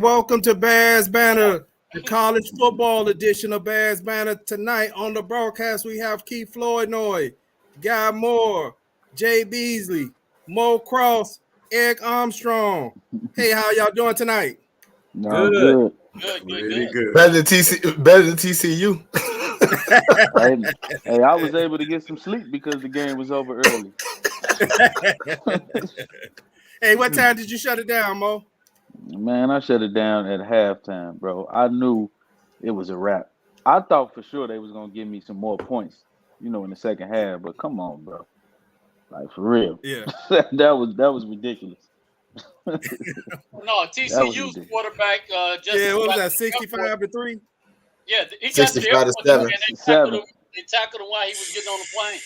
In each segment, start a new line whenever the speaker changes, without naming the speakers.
welcome to Bears Banter, the college football edition of Bears Banter. Tonight on the broadcast, we have Keith Flournoy, Guy Moore, Jay Beasley, Mo Cross, Eric Armstrong. Hey, how y'all doing tonight?
No, good.
Good.
Better than TCU.
Hey, I was able to get some sleep because the game was over early.
Hey, what time did you shut it down, Mo?
Man, I shut it down at halftime, bro. I knew it was a wrap. I thought for sure they was gonna give me some more points, in the second half. But come on, bro, like for real.
Yeah,
that was ridiculous.
No, TCU's quarterback
what was that? 65-3.
Yeah, he got
65 to 7.
They tackled him while he was getting on the plane.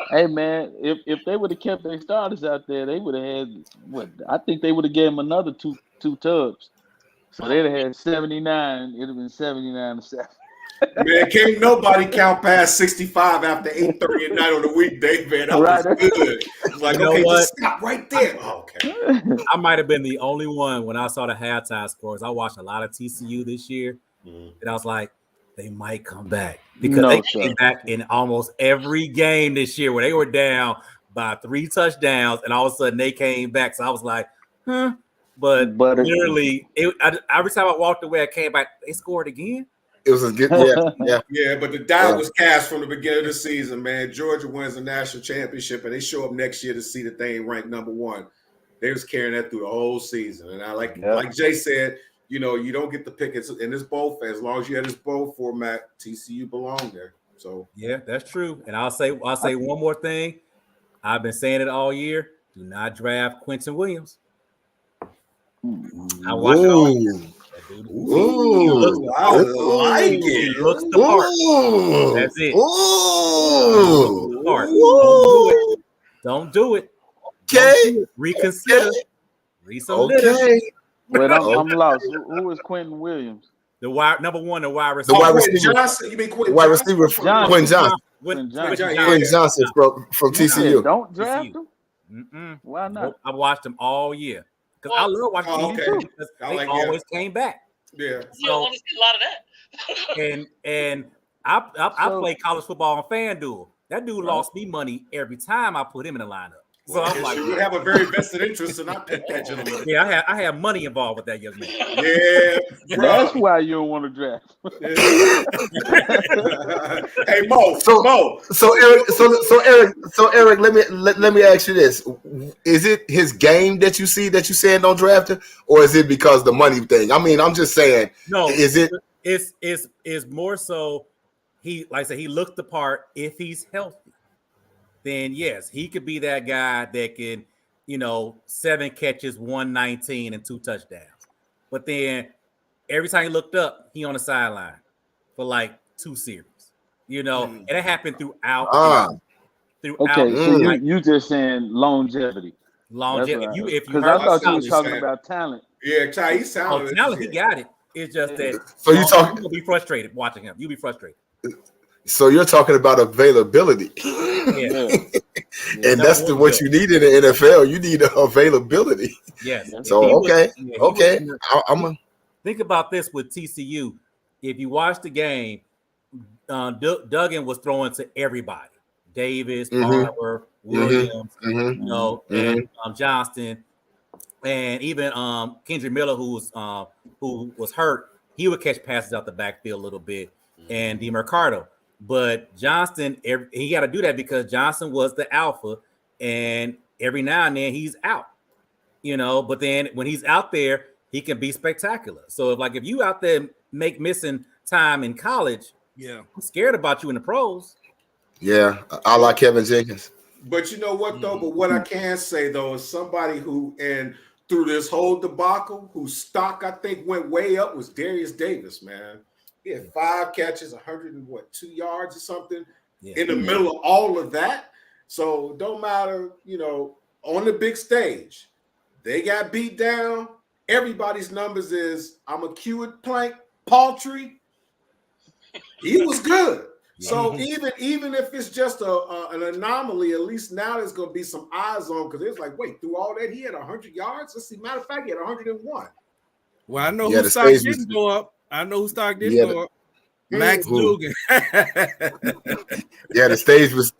Hey man, if they would have kept their starters out there, they would have had what? I think they would have gave them another two tubs. So they'd have had 79. It'd have been 79-7.
Man, can't nobody count past 65 after 8:30 at night on the weekday, man. That was good. It's like, just stop right there. Oh, okay.
I might have been the only one when I saw the halftime scores. I watched a lot of TCU this year, and I was like, they might come back because they came back in almost every game this year where they were down by 3 touchdowns, and all of a sudden they came back. So I was like, But literally, every time I walked away, I came back. They scored again.
It was a good,
yeah. But the die was cast from the beginning of the season, man. Georgia wins the national championship, and they show up next year to see that they ain't ranked number 1. They was carrying that through the whole season, and like Jay said, you don't get the pick in this bowl. As long as you have this bowl format, TCU belong there. So
yeah, that's true. And I'll say one more thing. I've been saying it all year. Do not draft Quentin Williams. I watch it all year. He looks the part. That's it. Don't do it.
Okay.
Reconsider.
Okay.
Wait, I'm lost. Who is Quentin Williams?
Number 1, the wide receiver.
The wide receiver.
Johnson. You mean Quentin
wide receiver? Quentin Johnson.
Quentin
Johnson from TCU.
Don't draft him. Why not?
Nope. I watched him all year because I love watching TCU because they always came back.
Yeah,
you don't want to see a lot of that.
and I play college football on FanDuel. That dude lost me money every time I put him in the lineup. So I'm like,
you have a very vested interest, and I picked that gentleman.
Yeah, I have money involved with that young man.
Yeah, bro.
That's why you don't want to draft.
Hey Mo,
So Eric, let me ask you this: is it his game that you see that you saying don't draft him, or is it because the money thing? I mean, I'm just saying. No, is it?
It's more so. He like I said, he looks the part if he's healthy. Then yes, he could be that guy that can, 7 catches, 119, and 2 touchdowns. But then every time he looked up, he on the sideline for like 2 series. And it happened throughout.
Okay, so you just saying longevity.
Longevity. If you
heard I thought you was talking about talent.
Yeah, he's talented.
Talent, he got it. It's just that.
So you'll
be frustrated watching him. You'll be frustrated.
So you're talking about availability.
Yeah.
And that's what you need in the NFL. You need availability.
Yes.
So I'm
think about this with TCU. If you watch the game, Duggan was throwing to everybody: Davis, Barber, Williams, and Johnston, and even Kendrick Miller, who was hurt. He would catch passes out the backfield a little bit, and DeMercado. But Johnston, he got to do that because Johnson was the alpha, and every now and then he's out, But then when he's out there, he can be spectacular. So if you out there missing time in college, I'm scared about you in the pros.
Yeah, I like Kevin Jenkins.
But you know what though? But what I can say though is somebody who, and through this whole debacle, whose stock I think went way up was Darius Davis, man. He had 5 catches, 102 yards or something in the middle of all of that. So don't matter, on the big stage, they got beat down. Everybody's numbers is I'm a Hewitt Plank, Paltry. He was good. So even if it's just an anomaly, at least now there's going to be some eyes on because it's like, wait, through all that he had 100 yards. Let's see. Matter of fact, he had 101.
Well, I know who stock didn't go up. I know who stock didn't go up. Max Dugan.
Yeah, the stage was.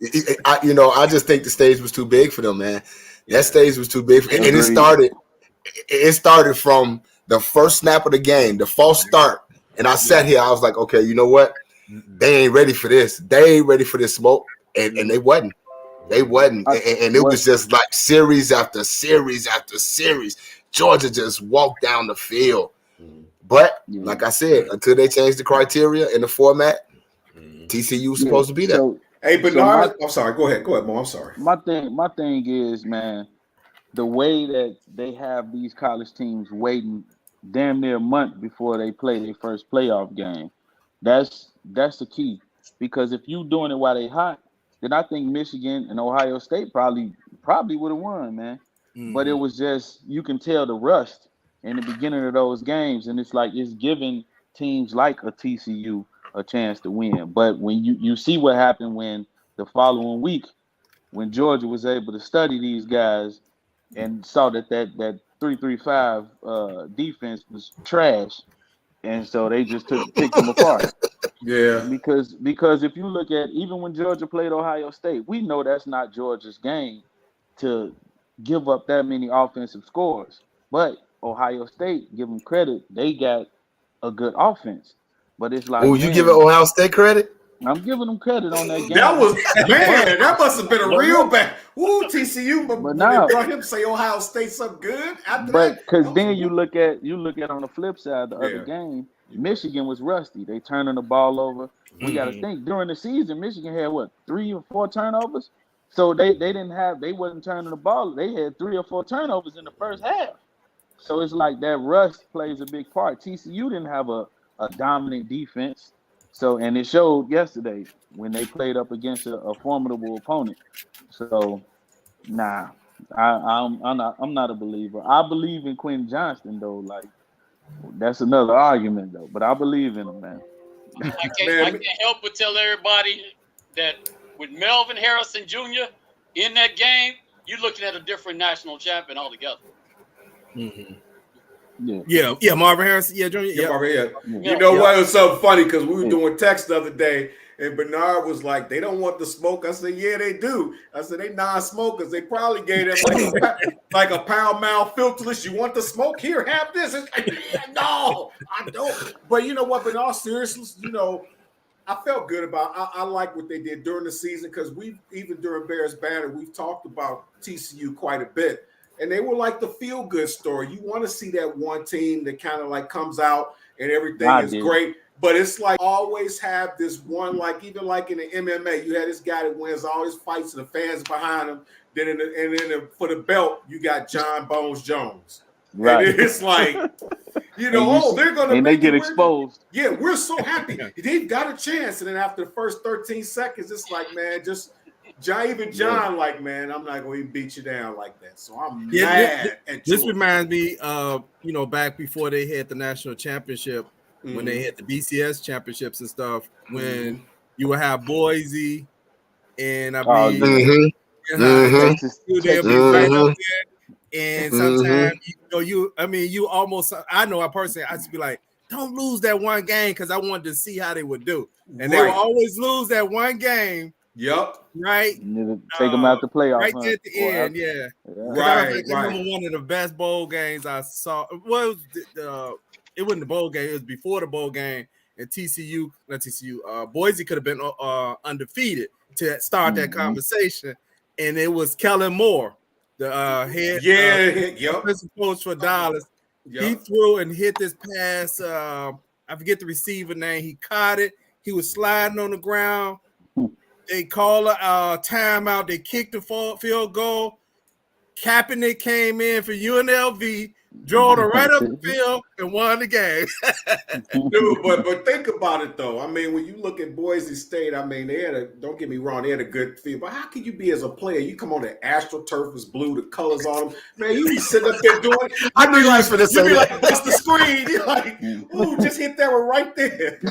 I just think the stage was too big for them, man. That stage was too big, and it started. It started from the first snap of the game, the false start, and I sat here. I was like, okay, you know what? They ain't ready for this. They ain't ready for this smoke, and they wasn't. They wasn't, and it was just like series after series after series. Georgia just walked down the field. But like I said, until they change the criteria in the format, TCU was supposed to be there.
Hey, Bernard, I'm sorry. Go ahead, Mo. I'm sorry.
My thing is, man, the way that they have these college teams waiting damn near a month before they play their first playoff game. That's the key. Because if you doing it while they hot, then I think Michigan and Ohio State probably would have won, man. But it was just, you can tell the rust in the beginning of those games, and it's like it's giving teams like a TCU a chance to win. But when you see what happened when the following week, when Georgia was able to study these guys and saw that 3-3-5 defense was trash, and so they just picked them apart.
Yeah,
because if you look at even when Georgia played Ohio State, we know that's not Georgia's game to give up that many offensive scores, but Ohio State, give them credit, they got a good offense. But it's like,
you giving Ohio State credit?
I'm giving them credit on that game.
That was that must have been a real bad. TCU, but when they brought him say Ohio State something good after
but because then you look at on the flip side, the other game, Michigan was rusty. They turning the ball over. We got to think during the season, Michigan had 3 or 4 turnovers. So they wasn't turning the ball. They had 3 or 4 turnovers in the first half. So it's like that rust plays a big part. TCU didn't have a dominant defense. So, and it showed yesterday when they played up against a formidable opponent. So, I'm not a believer. I believe in Quentin Johnston though. Like, that's another argument though. But I believe in him, man.
I can't help but tell everybody that with Melvin Harrison Jr. in that game, you're looking at a different national champion altogether.
Yeah, Marvin Harrison. Yeah, Junior. Yeah,
Marvin. You know what? It was so funny because we were doing text the other day, and Bernard was like, "They don't want the smoke." I said, "Yeah, they do." I said, "They non-smokers. They probably gave them like a pound mouth filterless. You want the smoke? Here, have this." It's like, no, I don't. But you know what? But in all seriousness, I felt good about. I like what they did during the season because even during Bears Banter, we've talked about TCU quite a bit. And they were like the feel-good story. You want to see that one team that kind of like comes out and everything is great. But it's like always have this one, like even like in the MMA, you had this guy that wins all his fights and the fans behind him. Then for the belt, you got John Bones Jones. Right. And it's like, they're going to
they get exposed.
Yeah, we're so happy. They've got a chance. And then after the first 13 seconds, it's like, man, just – John, like, man, I'm not going to beat you down like that. So I'm mad at
this. Reminds me of, back before they had the national championship, when they had the BCS championships and stuff, when you would have Boise and they'll be right up there. And sometimes, you almost, I know I personally, I just be like, don't lose that one game because I wanted to see how they would do. And they will always lose that one game.
Yep.
Right.
Take them out the playoffs.
Right at the end, yeah. Right. I remember one of the best bowl games I saw. Well, it wasn't the bowl game. It was before the bowl game. And Boise could have been undefeated to start that conversation. And it was Kellen Moore, the head offensive coach for Dallas. Yep. He threw and hit this pass. I forget the receiver name. He caught it. He was sliding on the ground. They call a timeout. They kicked the field goal. Kaepernick came in for UNLV, drove it right up the field, and won the game.
Dude, but think about it, though. I mean, when you look at Boise State, I mean, don't get me wrong, they had a good field. But how can you be as a player? You come on the AstroTurf is blue, the colors on them. Man, you be sitting up there doing it.
I knew you was for this.
You be like, what's the screen? You're like, ooh, just hit that one right there.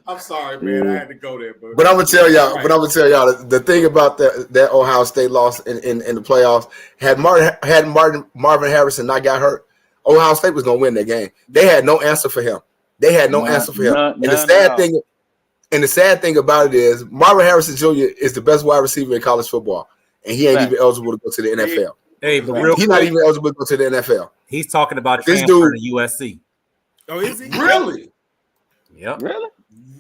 I'm sorry, man. I had to go there,
but I'm gonna tell y'all. But I'm gonna tell y'all the thing about that Ohio State loss in the playoffs. Had Marvin Harrison not got hurt, Ohio State was gonna win that game. They had no answer for him. And the sad thing about it is Marvin Harrison Jr. is the best wide receiver in college football, and he ain't even eligible to go to the NFL.
Hey, but real
he's
quick,
not even eligible to go to the NFL.
He's talking about
This
transferring to USC.
Oh, is he?
Really?
Yep.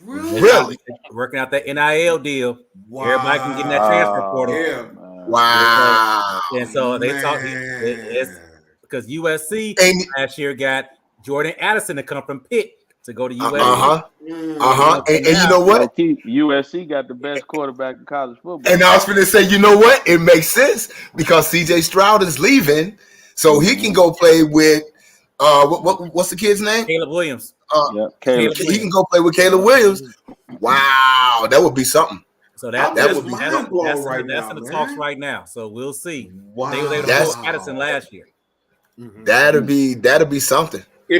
Really?
Working out that NIL deal.
Wow.
Everybody can get in that transfer portal.
Yeah.
Wow.
And so they talk because USC last year got Jordan Addison to come from Pitt to go to USC.
And you know what?
USC got the best quarterback in college football.
And I was going to say, you know what? It makes sense because CJ Stroud is leaving, so he can go play with what's the kid's name?
Caleb Williams.
Caleb.
He can go play with Caleb Williams. Wow, that would be something.
So that would be that's in the talks right now. So we'll see.
Wow.
They were able to pull Addison last year.
That'll be something. That'll be something.
Hey,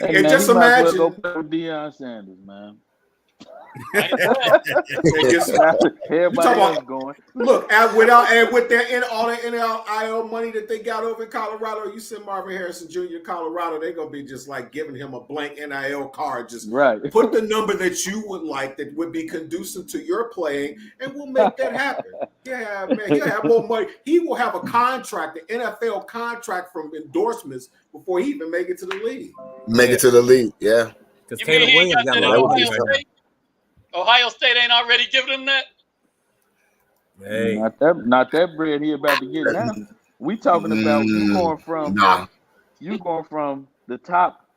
and
man,
just imagine.
Go play with Deion Sanders, man. Everybody else going.
Look, with their all the NIL money that they got over in Colorado, you send Marvin Harrison Jr. to Colorado, they're gonna be just like giving him a blank NIL card. Just put the number that you would like that would be conducive to your playing, and we'll make that happen. Yeah, man, he'll have more money. He will have a contract, an NFL contract from endorsements before he even make it to the league.
Yeah.
Because Caleb Williams got a lot of money.
Ohio State ain't already giving him that.
Hey,
not that bread he about to get now. We talking about you going from the top,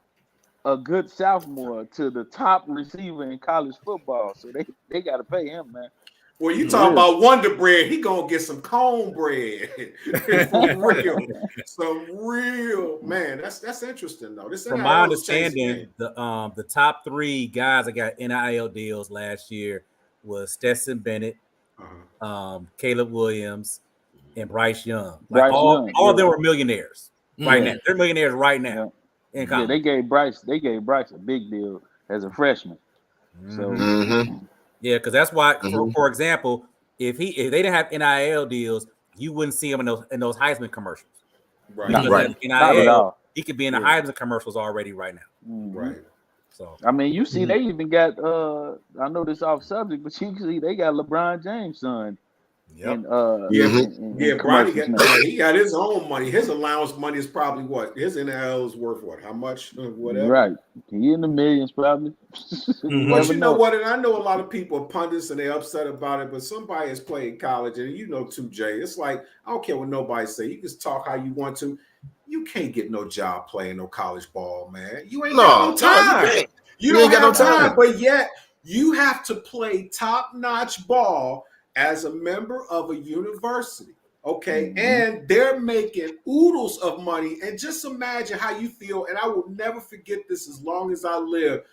a good sophomore to the top receiver in college football. So they got to pay him, man.
Well, you talking about Wonder Bread? He gonna get some cone bread for real. Some real man. That's interesting though.
From my understanding, the top three guys that got NIL deals last year was Stetson Bennett, Caleb Williams, and Bryce Young. All of them were millionaires right now. They're millionaires right now.
Yeah, they gave Bryce a big deal as a freshman. So.
Yeah, because that's why, for example, if they didn't have NIL deals, you wouldn't see him in those Heisman commercials.
Right.
Because NIL, he could be in the Heisman commercials already right now.
Right.
So
I mean, you see, they even got I know this off subject, but you see they got LeBron James' son.
Yep.
Bronny he got his own money. His allowance money is probably what? His NIL is worth what? How much? Whatever.
Right. He in the millions probably.
But you know what? And I know a lot of people are pundits and they're upset about it, but somebody has played college, and you know too, Jay. It's like, I don't care what nobody say. You can talk how you want to. You can't get no job playing no college ball, man. You ain't got no time. You don't got no time. But yet you have to play top-notch ball as a member of a university, okay? And they're making oodles of money. And just imagine how you feel, and I will never forget this as long as I live.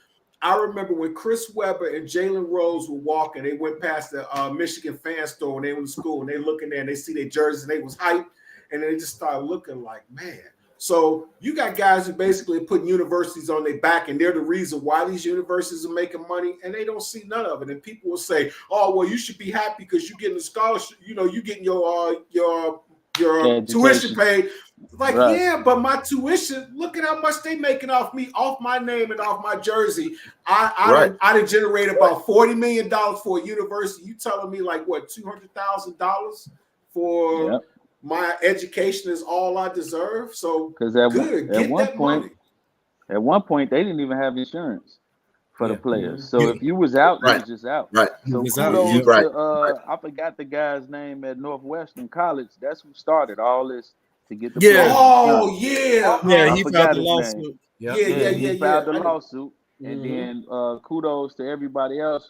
I remember when Chris Webber and Jalen Rose were walking, they went past the Michigan fan store when they were in school, and they looking there, and they see their jerseys, and they was hyped, and they just started looking like, man. So you got guys who basically put universities on their back, and they're the reason why these universities are making money, and they don't see none of it. And people will say, "Oh, well, you should be happy because you're getting a scholarship. You know, you're getting your tuition paid." Like, yeah, but my tuition. Look at how much they making off me, off my name, and off my jersey. I done generate about $40 million for a university. You telling me like what, $200,000 for? Yep. My education is all I deserve. So
because at one point they didn't even have insurance for the players. So if you was out, you was just out.
Right.
So kudos to I forgot the guy's name at Northwestern College. That's who started all this to get the players.
Oh yeah.
He filed the lawsuit.
He filed the lawsuit. And then kudos to everybody else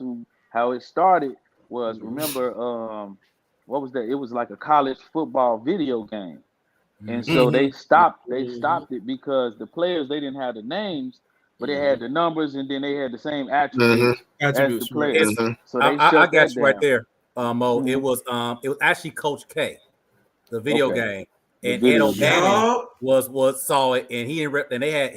how it started was remember what was that? It was like a college football video game. And so they stopped it because the players, they didn't have the names, but they had the numbers, and then they had the same attributes as the players. So they
I got you right there, Mo. It was actually Coach K, the video game. And Ed O'Bannon saw it, and they had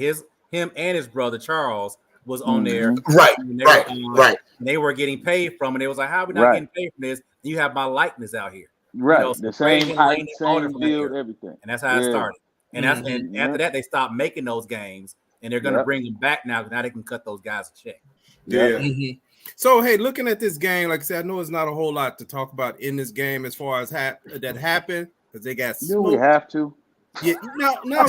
him and his brother Charles was on there.
Right.
They were getting paid from it. It was like, how are we not getting paid from this? You have my likeness out here.
Right.
You know,
the same height, same field, everything.
And that's how it started. And after that, they stopped making those games, and they're going to bring them back now. Now they can cut those guys a check.
Yeah.
So, hey, looking at this game, like I said, I know it's not a whole lot to talk about in this game as far as that happened because they got smoked.
Do we have to?
Yeah, no.
I'm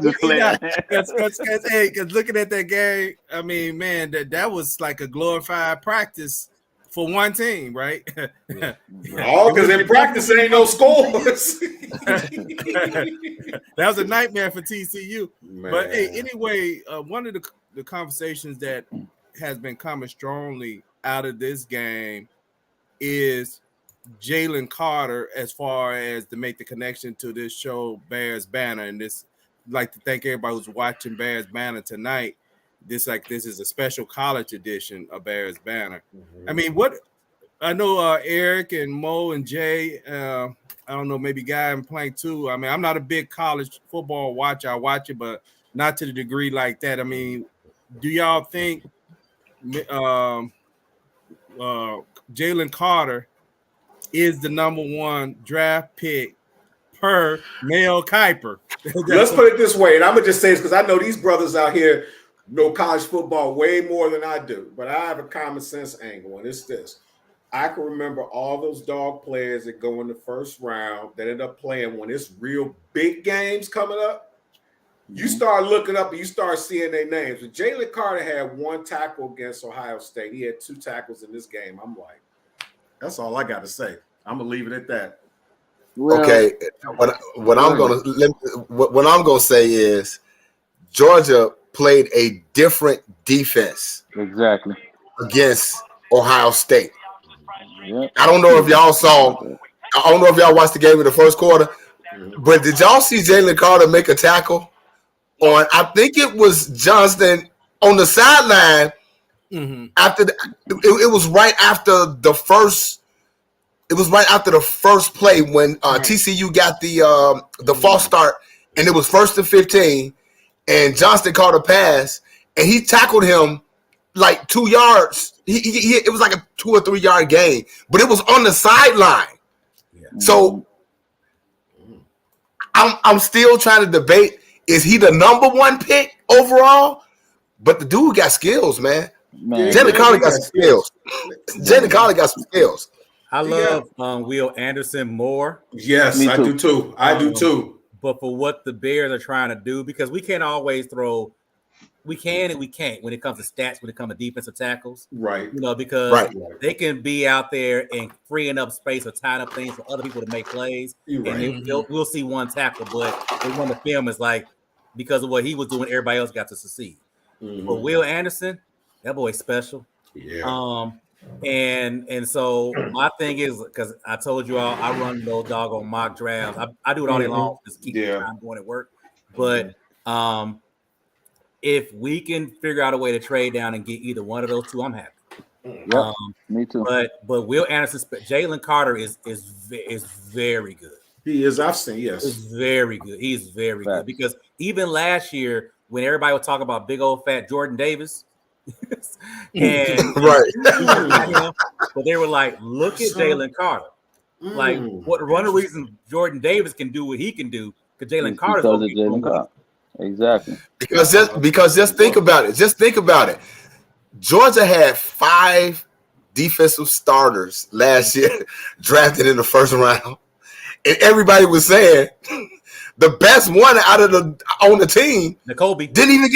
just playing.
Because looking at that game, I mean, man, that was like a glorified practice for one team, right?
Because in practice there ain't no scores.
That was a nightmare for TCU.
Man.
But hey, anyway, one of the conversations that has been coming strongly out of this game is Jalen Carter, as far as to make the connection to this show, Bears Banter. And this, I'd like to thank everybody who's watching Bears Banter tonight. This is a special college edition of Bears Banter. I mean, I know Eric and Mo and Jay, I don't know, maybe Guy and Plank too. I mean, I'm not a big college football watcher. I watch it, but not to the degree like that. I mean, do y'all think Jalen Carter is the number one draft pick per Mel Kiper?
Let's put it this way, and I'm gonna just say this because I know these brothers out here know college football way more than I do, but I have a common sense angle, and it's this. I can remember all those dog players that go in the first round that end up playing when it's real big games coming up. You start looking up and you start seeing their names. When Jalen Carter had one tackle against Ohio State, he had 2 tackles in this game. I'm like, that's all I got to say. I'm gonna leave it at that.
Well,
Okay, what I'm gonna say is Georgia played a different defense
exactly
against Ohio State.
Yep.
I don't know if y'all saw. I don't know if y'all watched the game in the first quarter, but did y'all see Jalen Carter make a tackle on? I think it was Johnston on the sideline. After it was right after the first. It was right after the first play when TCU got the false start, and it was 1st and 15, and Johnston caught a pass, and he tackled him like 2 yards. It was like a 2 or 3 yard gain, but it was on the sideline. Yeah. So I'm still trying to debate: is he the number one pick overall? But the dude got skills, man. Jalen Carter got some skills. Jalen Carter got some skills.
I love Will Anderson more.
Yes, I do too. I do too.
But for what the Bears are trying to do, because we can't always throw. We can and we can't when it comes to stats, when it comes to defensive tackles.
Right.
You know, because they can be out there and freeing up space or tying up things for other people to make plays. And we'll see one tackle, but they want the film is like, because of what he was doing, everybody else got to succeed. But Will Anderson, that boy's special.
Yeah.
And so my thing is, because I told you all, I run those doggone mock drafts. I do it all day long, just keep time going at work. But if we can figure out a way to trade down and get either one of those two, I'm happy.
Me too.
But Will Anderson, Jalen Carter is very good.
He is. I've seen. Yes,
he's very good. He's very good because even last year when everybody was talking about big old fat Jordan Davis, and but they were like, look at Jalen Carter. Like, one of the reasons Jordan Davis can do what he can do because Jalen Carter's
Jalen Carter. Exactly.
Because just think about it. Just think about it. Georgia had 5 defensive starters last year drafted in the first round, and everybody was saying the best one out of on the team,
N'Kobe,
didn't even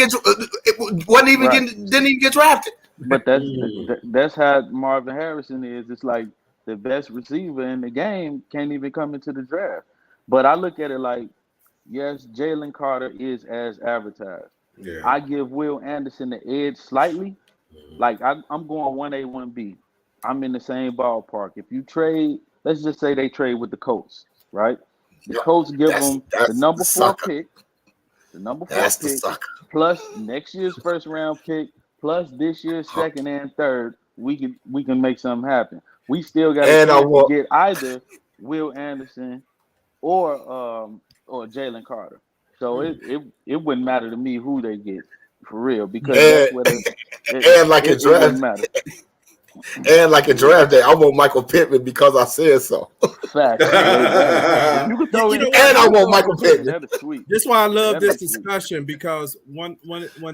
get drafted.
But that's how Marvin Harrison is. It's like the best receiver in the game can't even come into the draft. But I look at it like, yes, Jalen Carter is as advertised. Yeah. I give Will Anderson the edge slightly. Like I'm going 1A, 1B. I'm in the same ballpark. If you trade, let's just say they trade with the Colts, right? The Colts give them the number 4 pick. The number 4 pick plus next year's first round pick plus this year's second and third. We can make something happen. We still got to get either Will Anderson or Jalen Carter. So it wouldn't matter to me who they get for real, because that's what it wouldn't matter.
And like a draft day, I want Michael Pittman because I said so.
Fact. You could throw in,
and I want Michael Pittman.
That'd be sweet.
That's why I love this discussion, because one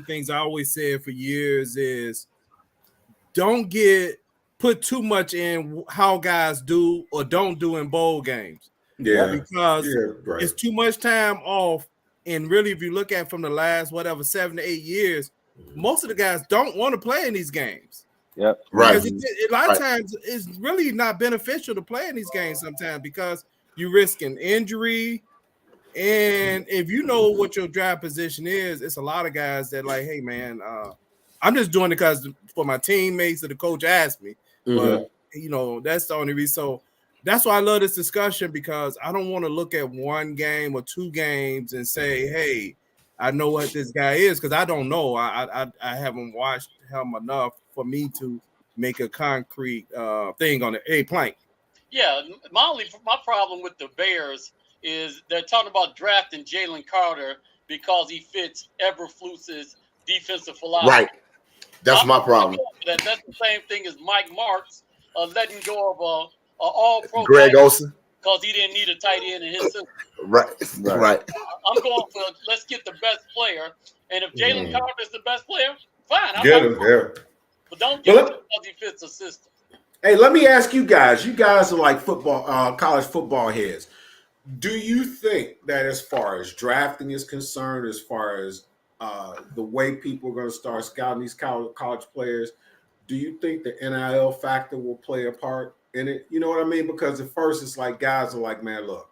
things I always said for years is don't put too much in how guys do or don't do in bowl games.
Yeah,
because it's too much time off. And really, if you look at from the last 7 to 8 years, most of the guys don't want to play in these games.
Yep.
Right.
Because a lot of times it's really not beneficial to play in these games sometimes, because you're risking injury. And if you know what your draft position is, it's a lot of guys that like, hey man, I'm just doing it because for my teammates or the coach asked me. But that's the only reason. So that's why I love this discussion, because I don't want to look at one game or two games and say, hey, I know what this guy is, because I don't know. I haven't watched him enough for me to make a concrete thing on it. Plank.
Yeah, my problem with the Bears is they're talking about drafting Jalen Carter because he fits Eberflus's defensive philosophy.
Right. That's my problem.
That's the same thing as Mike Marks letting go of a all-pro
Greg Olsen,
because he didn't need a tight end in his system.
Right.
I'm going for let's get the best player, and if Jalen Carter is the best player, fine.
Get him there.
But don't get him because he fits the system.
Hey, let me ask you guys. You guys are like football, college football heads. Do you think that as far as drafting is concerned, as far as the way people are going to start scouting these college players, do you think the NIL factor will play a part in it? You know what I mean? Because at first it's like guys are like, man, look,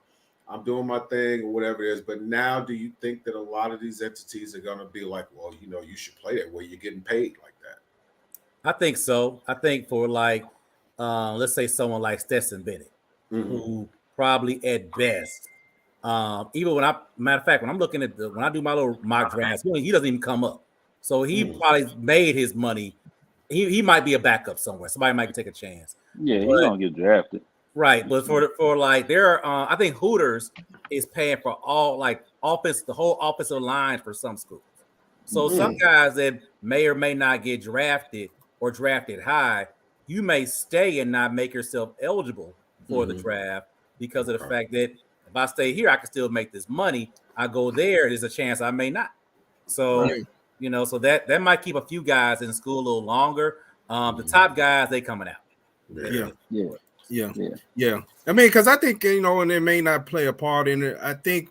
I'm doing my thing or whatever it is. But now do you think that a lot of these entities are going to be like, well, you should play that way. You're getting paid like that.
I think so. I think for like, let's say someone like Stetson Bennett, who probably at best, even matter of fact, when I'm looking at when I do my little mock drafts, he doesn't even come up. So he probably made his money. He might be a backup somewhere. Somebody might take a chance.
Yeah, he's gonna get drafted.
Right, but for like there are, I think Hooters is paying for all like the whole offensive line for some schools. So some guys that may or may not get drafted or drafted high, you may stay and not make yourself eligible for the draft because of the fact that if I stay here, I can still make this money. I go there, there's a chance I may not. So so that might keep a few guys in school a little longer. The top guys, they coming out.
Yeah. I mean, because I think, and it may not play a part in it. I think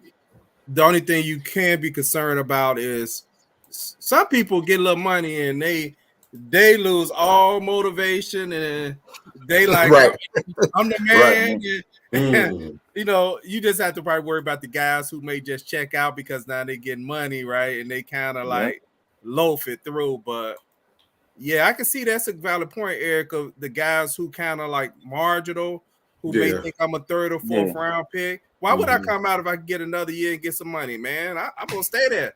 the only thing you can be concerned about is some people get a little money and they lose all motivation and they like, I'm the man. And, you just have to probably worry about the guys who may just check out because now they get money, right? And they kind of like loaf it through. But yeah, I can see that's a valid point, Eric, of the guys who kind of like marginal, who may think I'm a third or fourth round pick. Why would I come out if I can get another year and get some money, man? I'm going to stay there.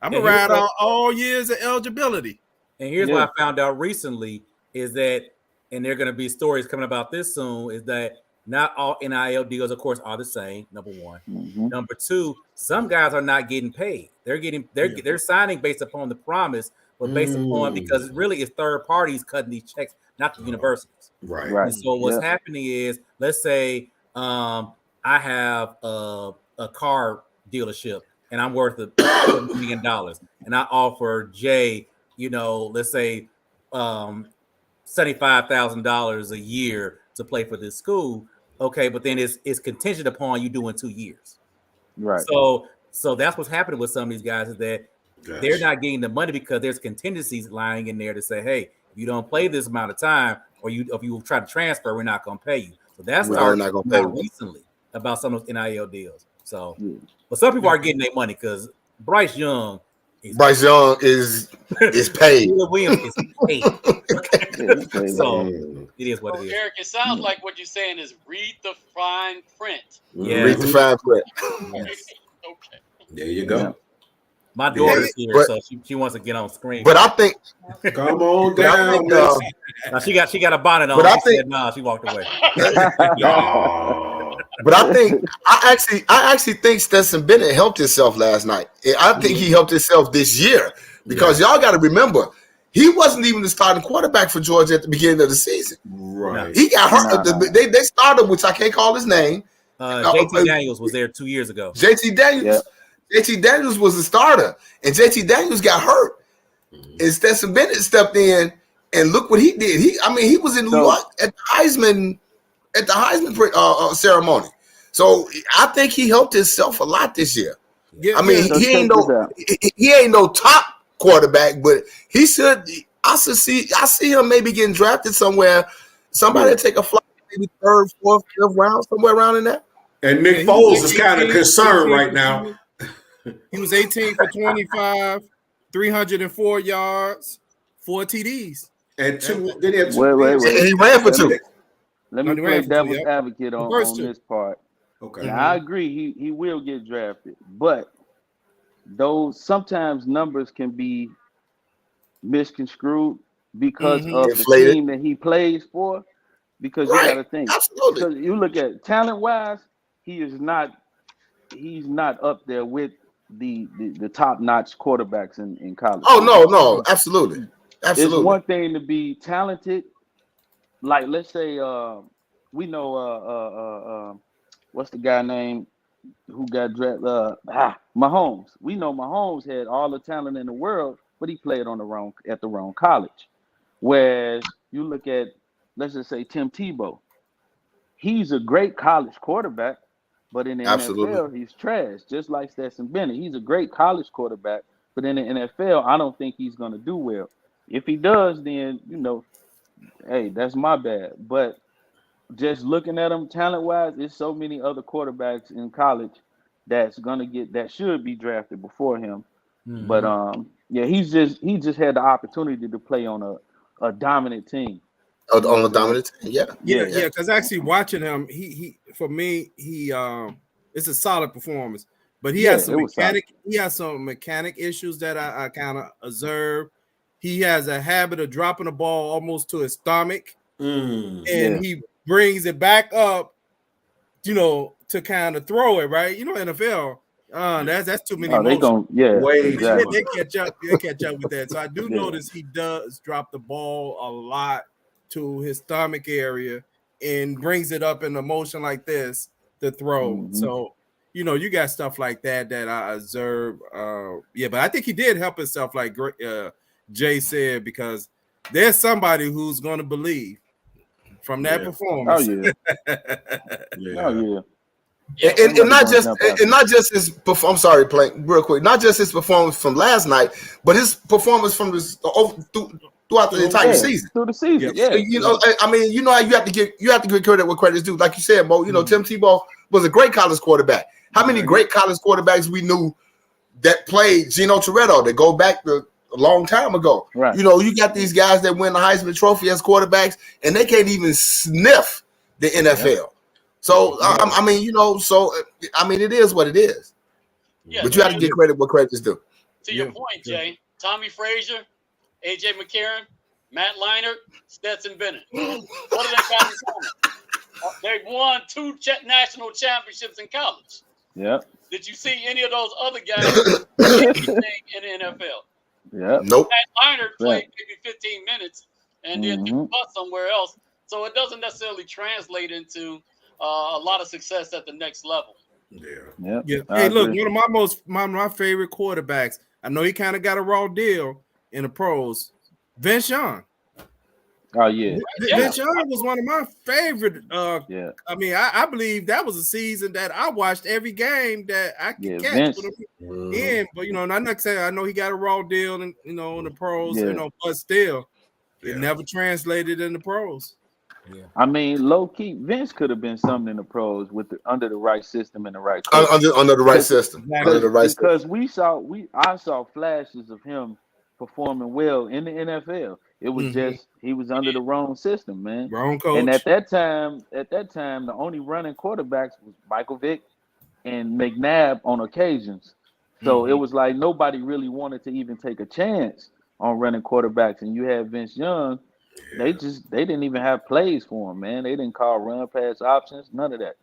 I'm going to ride out all years of eligibility.
And here's what I found out recently is that, and there are going to be stories coming about this soon, is that not all NIL deals, of course, are the same, number one. Number two, some guys are not getting paid. They're signing based upon the promise, but based upon because it really is third parties cutting these checks, not the universities.
Right.
And so what's happening is, let's say I have a car dealership and I'm worth $1 million, and I offer Jay, let's say $75,000 a year to play for this school. Okay, but then it's contingent upon you doing 2 years.
Right.
So that's what's happening with some of these guys is that they're not getting the money because there's contingencies lying in there to say, hey, if you don't play this amount of time, or if you try to transfer, we're not going to pay you. So that's recently about some of those NIL deals. So, but some people are getting their money because Bryce Young is paid.
Williams is paid.
So it is what it is.
Eric, it sounds like what you're saying is read the fine print.
Yeah, read the fine print.
Okay.
There you go.
My daughter's here, so she wants to get on screen.
But I think,
come on down.
Now she got a bonnet on.
But I think,
she walked away.
But I actually think Stetson Bennett helped himself last night. I think he helped himself this year because y'all got to remember, he wasn't even the starting quarterback for Georgia at the beginning of the season.
Right.
He got hurt. They started, which I can't call his name.
JT Daniels was there 2 years ago.
JT Daniels was the starter, and JT Daniels got hurt. And Stetson Bennett stepped in, and look what he did. He was in New York at the Heisman ceremony. So I think he helped himself a lot this year. He ain't no top quarterback, but he should. I see him maybe getting drafted somewhere. Somebody take a flight, maybe third, fourth, fifth round, somewhere around in that.
And Nick Foles is kind of concerned right now.
He was 18 for 25, 304 yards, 4 TDs,
and then he had two.
Wait. And he ran for 2.
Let me play devil's advocate on this part.
Okay.
Now, I agree he will get drafted, but those sometimes numbers can be misconstrued because of the team that he plays for. Because you got to think, because you look at talent wise, he's not up there with the top notch quarterbacks in college.
Oh no, absolutely.
It's one thing to be talented, like let's say we know what's the guy name who got drafted? Mahomes. We know Mahomes had all the talent in the world, but he played at the wrong college. Whereas you look at, let's just say, Tim Tebow. He's a great college quarterback, but in the NFL, he's trash, just like Stetson Bennett. He's a great college quarterback, but in the NFL, I don't think he's going to do well. If he does, then, hey, that's my bad. But just looking at him talent-wise, there's so many other quarterbacks in college that should be drafted before him. Mm-hmm. But, he just had the opportunity to play on a dominant team.
On the dominant team,
yeah. Because actually watching him, he for me, it's a solid performance. But he has some mechanic. He has some mechanic issues that I kind of observe. He has a habit of dropping the ball almost to his stomach, and he brings it back up, to kind of throw it right. NFL, that's too many.
They
catch up. They catch up with that. So I do notice he does drop the ball a lot to his stomach area and brings it up in a motion like this to throw. Mm-hmm. So, you got stuff like that I observe. But I think he did help himself, like Jay said, because there's somebody who's going to believe from that performance.
And not just his. I'm sorry, Plank, real quick. Not just his performance from last night, but his performance from throughout the entire season.
Through the season,
you have to give credit where credit's due. Like you said, Mo, Tim Tebow was a great college quarterback. How many great college quarterbacks we knew that played Gino Toretto that go back to a long time ago? Right. You got these guys that win the Heisman Trophy as quarterbacks, and they can't even sniff the NFL. Yeah. So it is what it is. Yeah, but you have to give credit where credit is due.
To your point, Jay, Tommy Frazier, AJ McCarron, Matt Leinart, Stetson Bennett. What are they got in common? They won 2 national championships in college.
Yeah.
Did you see any of those other guys anything in the NFL?
Yeah.
Nope.
Matt Leinart played maybe 15 minutes and then took a bus somewhere else. So it doesn't necessarily translate into a lot of success at the next level.
Yeah. Hey, look, one of my favorite quarterbacks. I know he kind of got a raw deal in the pros. Vince Young.
Oh yeah.
Vince Young was one of my favorite. I believe that was a season that I watched every game that I could catch. But I'm not saying I know he got a raw deal in in the pros. But still, it never translated in the pros.
Yeah. I mean, low key, Vince could have been something in the pros under the right system and the right coach.
Under the right system.
Because I saw flashes of him performing well in the NFL. It was just he was under the wrong system, man.
Wrong coach.
And at that time, the only running quarterbacks was Michael Vick and McNabb on occasions. So it was like nobody really wanted to even take a chance on running quarterbacks. And you had Vince Young. They didn't even have plays for him, man. They didn't call run pass options, none of that.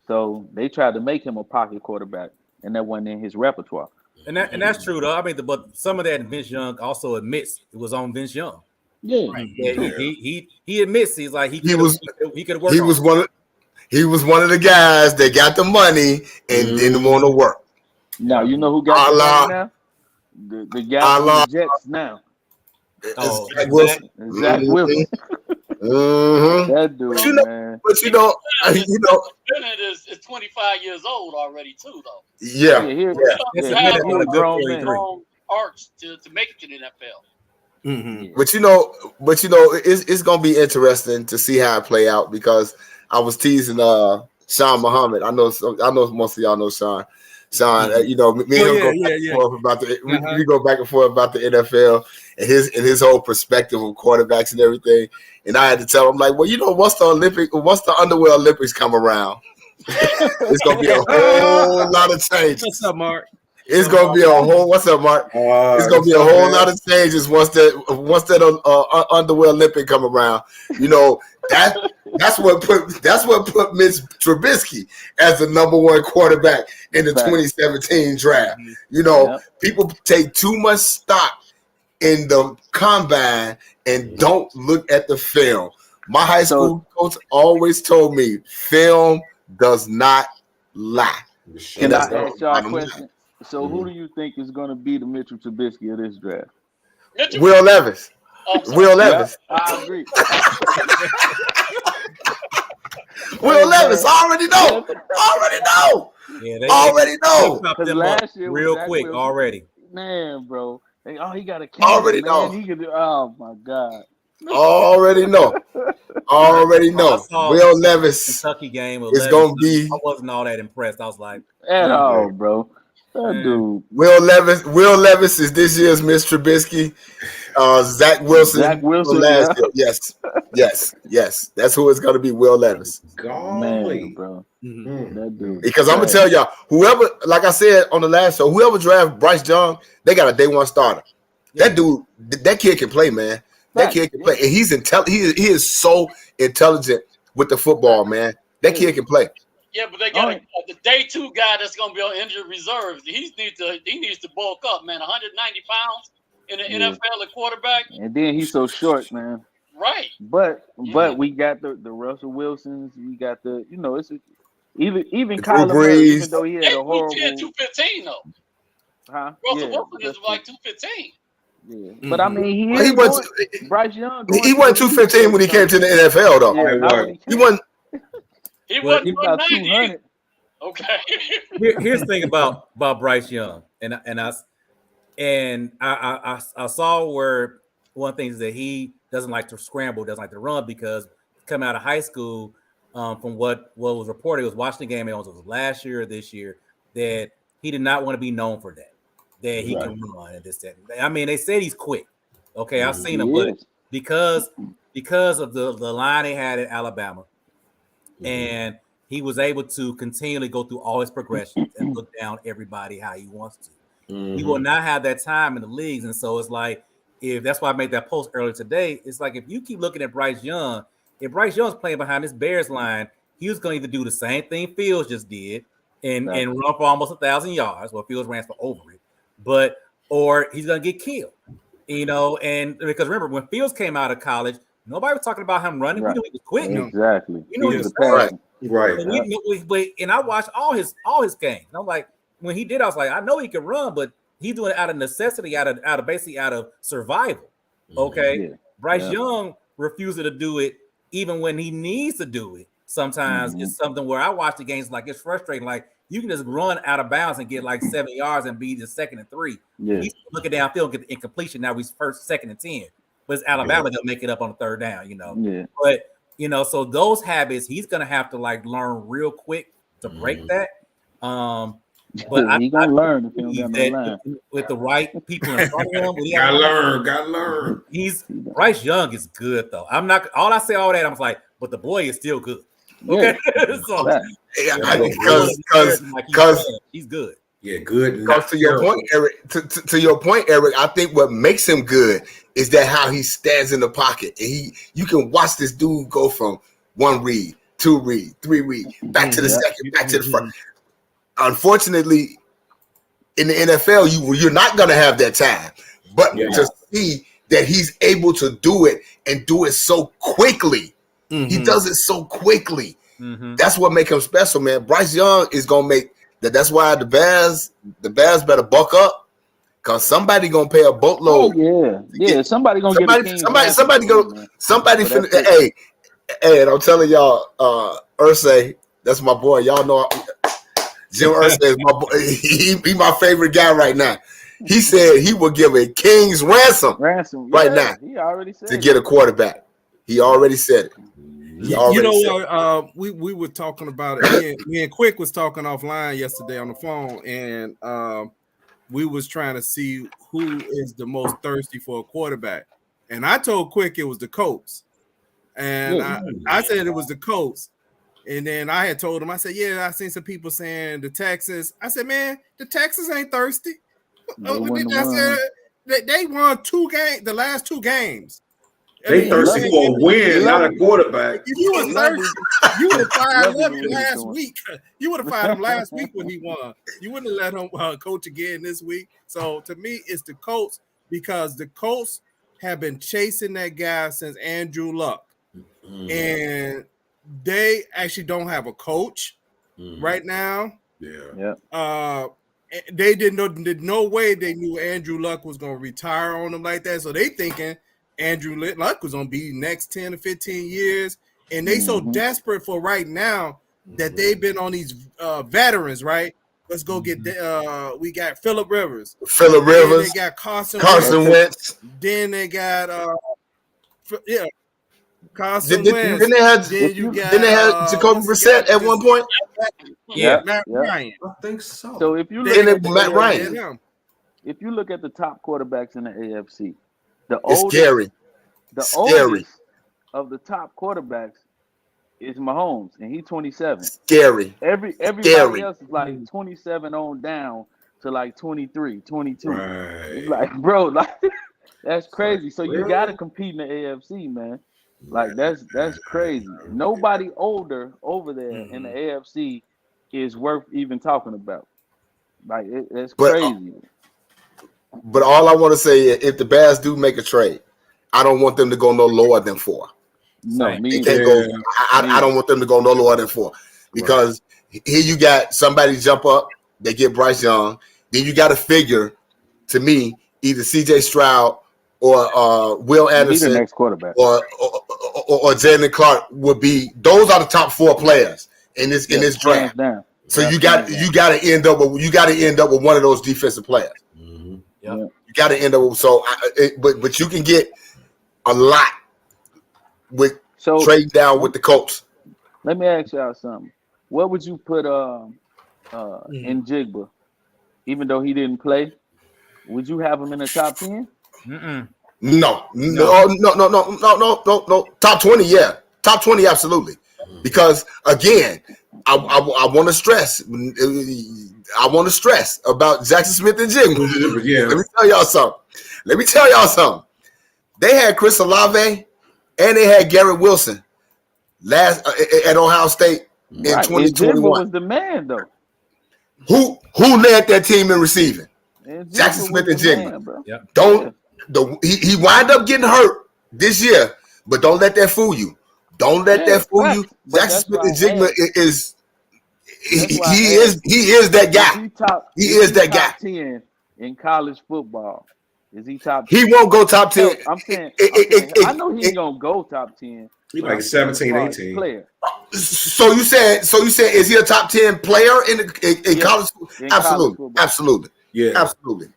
So they tried to make him a pocket quarterback, and that wasn't in his repertoire.
And that's true though. I mean, but some of that Vince Young also admits it was on Vince Young.
Yeah,
Right. He admits he's like he could have worked.
He was one of the guys that got the money and didn't want to work.
Now you know who got the money now? The guy from the Jets now.
Zach Wilson.
Zach Wilson. That dude, man.
But you know,
Bennett is 25 years old already too, though.
Yeah.
He's a grown man. Arch to make it to the NFL.
Mm-hmm. But you know, it's gonna be interesting to see how it play out because I was teasing Sean Muhammad. I know most of y'all know Sean. You know, me and him go back and forth about we go back and forth about the NFL and his whole perspective of quarterbacks and everything. And I had to tell him, like, well, you know, once the underwear Olympics come around, it's gonna be a whole lot of changes.
What's up, Mark?
It's gonna be a whole. What's up, Mark? It's gonna be a whole lot of changes once that underwear Olympic come around. You know that's what put Mitch Trubisky as the number one quarterback in the 2017 draft. You know, people take too much stock in the combine and don't look at the film. My high school coach always told me, film does not lie.
Can I ask y'all a question? So who do you think is going to be the Mitchell Trubisky of this draft?
Will Levis. Will Levis.
Yeah, I agree.
Will Levis. Already know.
Yeah,
already know.
Last year
real quick already.
Man, bro. He got a camera,
already
man.
know.
He could do, oh my God.
Already know. Will Levis.
Kentucky game.
It's going to be.
I wasn't all that impressed. I was like,
at all, bro. That dude.
Will Levis is this year's Mitch Trubisky. Zach Wilson. Last year. Yes. That's who it's going to be. Will Levis.
Man, bro. That dude.
Because I'm gonna tell y'all, whoever, like I said on the last show, whoever draft Bryce Young, they got a day one starter. That dude, that kid can play, man. That kid can play, and he's intelligent. He is so intelligent with the football, man. That kid can play.
Yeah, but they got the day two guy that's going to be on injured reserve. He needs to bulk up, man. 190 pounds in the NFL at quarterback.
And then he's so short, man.
Right.
But we got the Russell Wilsons. We got the it's even Kyler Murray, even though he had a horrible
215 though.
Huh?
Russell Wilson is like 215.
Yeah. But I mean, Bryce Young.
He wasn't 215 when he came to the NFL, though.
Yeah,
he wasn't.
He wasn't
about 200.
Okay.
Here's the thing about Bryce Young, and I saw where one thing is that he doesn't like to scramble, doesn't like to run because coming out of high school, from what was reported, it was watching the game. It was last year or this year that he did not want to be known for that. That he can run and this that. I mean, they said he's quick. Okay, I've seen him, but because of the line they had at Alabama. And he was able to continually go through all his progressions and look down everybody how he wants to. He will not have that time in the leagues. And so it's like, if that's why I made that post earlier today, it's like if you keep looking at Bryce Young, if Bryce Young's playing behind this Bears line, he was going to either do the same thing Fields just did and run for almost 1,000 yards. Well, Fields ran for over it, or he's going to get killed. And because remember, when Fields came out of college, nobody was talking about him running. We knew he was quick.
Exactly.
He was
right.
And I watched all his games. And I'm like, when he did, I was like, I know he can run, but he's doing it out of necessity, out of survival. Okay. Bryce Young refuses to do it even when he needs to do it. Sometimes it's something where I watch the games like it's frustrating. Like you can just run out of bounds and get like 7 yards and be the 2nd and 3. He's looking downfield and get the incompletion. Now he's 1st, 2nd, and 10. But it's Alabama, they'll make it up on the 3rd down, But so those habits he's gonna have to like learn real quick to break that. But
he's gonna learn if he don't get no
with the right people in front of him.
Gotta learn.
Bryce Young is good though. I'm not all I say all that. I'm like, but the boy is still good. Okay,
because
he's good.
Yeah, good.
Because to your point, Eric. To your point, Eric. I think what makes him good is that how he stands in the pocket, and you can watch this dude go from 1 read, 2 read, 3 read, back to the second, back to the front. Unfortunately, in the NFL, you're not going to have that time. But to see that he's able to do it and do it so quickly, he does it so quickly. That's what makes him special, man. Bryce Young is going to make that. That's why the Bears better buck up. Cause somebody gonna pay a boatload.
Oh, yeah. Somebody gonna get
somebody finna. Hey, and I'm telling y'all, Irsay, that's my boy. Y'all know Jim Irsay is my boy. He my favorite guy right now. He said he will give a king's ransom right now.
He already said
to get a quarterback. He already said it.
You know, we were talking about it. Me and Quick was talking offline yesterday on the phone, and we was trying to see who is the most thirsty for a quarterback. And I told Quick it was the Colts. And I said it was the Colts. And then I had told him, I said, yeah, I seen some people saying the Texans. I said, man, the Texans ain't thirsty. I said, they won 2 games, the last 2 games.
They thirsty for a win, not a quarterback.
If you were thirsty, you would have fired him last week. You would have fired him last week when he won. You wouldn't have let him coach again this week. So to me, it's the Colts because the Colts have been chasing that guy since Andrew Luck. And they actually don't have a coach right now. They did no way they knew Andrew Luck was going to retire on them like that. So they thinking Andrew Luck was going to be next 10 to 15 years. And they so desperate for right now that they've been on these veterans, right? Let's go get we got Phillip Rivers. They got Carson
Wentz.
Then they got Carson
Wentz.
Then they had
Jacoby Brissett at one point.
Matt Ryan.
I think so.
So if you
look Matt Ryan,
if you look at the top quarterbacks in the AFC,
it's scary.
The oldest of the top quarterbacks is Mahomes, and he's 27.
Scary.
Everybody else is like 27 on down to like 23, 22.
Right.
It's like, bro, like that's crazy. So you got to compete in the AFC, man. Like that's crazy. Nobody older over there in the AFC is worth even talking about. Like it's crazy.
But all I want to say is, if the Bears do make a trade, I don't want them to go no lower than 4.
No,
they can't go. I don't want them to go no lower than 4 because here you got somebody jump up, they get Bryce Young. Then you got to figure, to me, either C.J. Stroud or Will Anderson,
the next quarterback,
or Jalen Clark would be. Those are the top 4 players in this draft. So you got to end up with one of those defensive players. You got to end up with but you can get a lot with trading down with the Colts.
Let me ask y'all something. What would you put in Jigba, even though he didn't play? Would you have him in the top 10?
No. Top 20, yeah. Top 20, absolutely. Because again, I want to stress. I want to stress about Jackson Smith and Jigba. Let me tell y'all something. They had Chris Olave and they had Garrett Wilson last at Ohio State in 2021.
Was the man though?
Who led that team in receiving? Jackson Smith and Jigba. He wind up getting hurt this year, but don't let that fool you. Don't let that fool you. Jackson Smith and Jigba is he is that guy. He is that guy.
10 in college football. Is he top
10? He won't go top 10.
I'm saying I know he's gonna go top 10.
He's like 17, 18
player.
So you said is he a top 10 player in college? Absolutely.
Yeah.
Absolutely.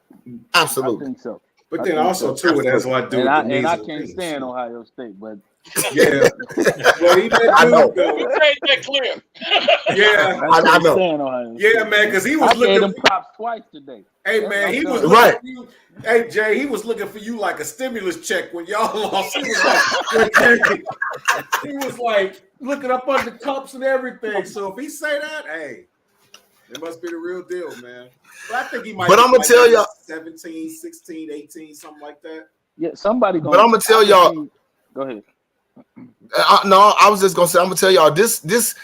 I think so.
But then also too, it has a lot to do with the
and I can't stand Ohio State, but
yeah. Well,
I know.
He made that clear.
Yeah,
I know.
Yeah, man, because he was looking.
Gave him props twice today.
Hey, man, he was
right.
Hey, Jay, he was looking for you like a stimulus check when y'all lost. He was like looking up under cups and everything. So if he say that, hey, it must be the real deal, man. But I think he might.
But I'm gonna tell y'all
17, 16, 18, something like that.
Yeah, somebody.
But I'm gonna tell y'all.
Go ahead.
No, I was just gonna say I'm gonna tell y'all this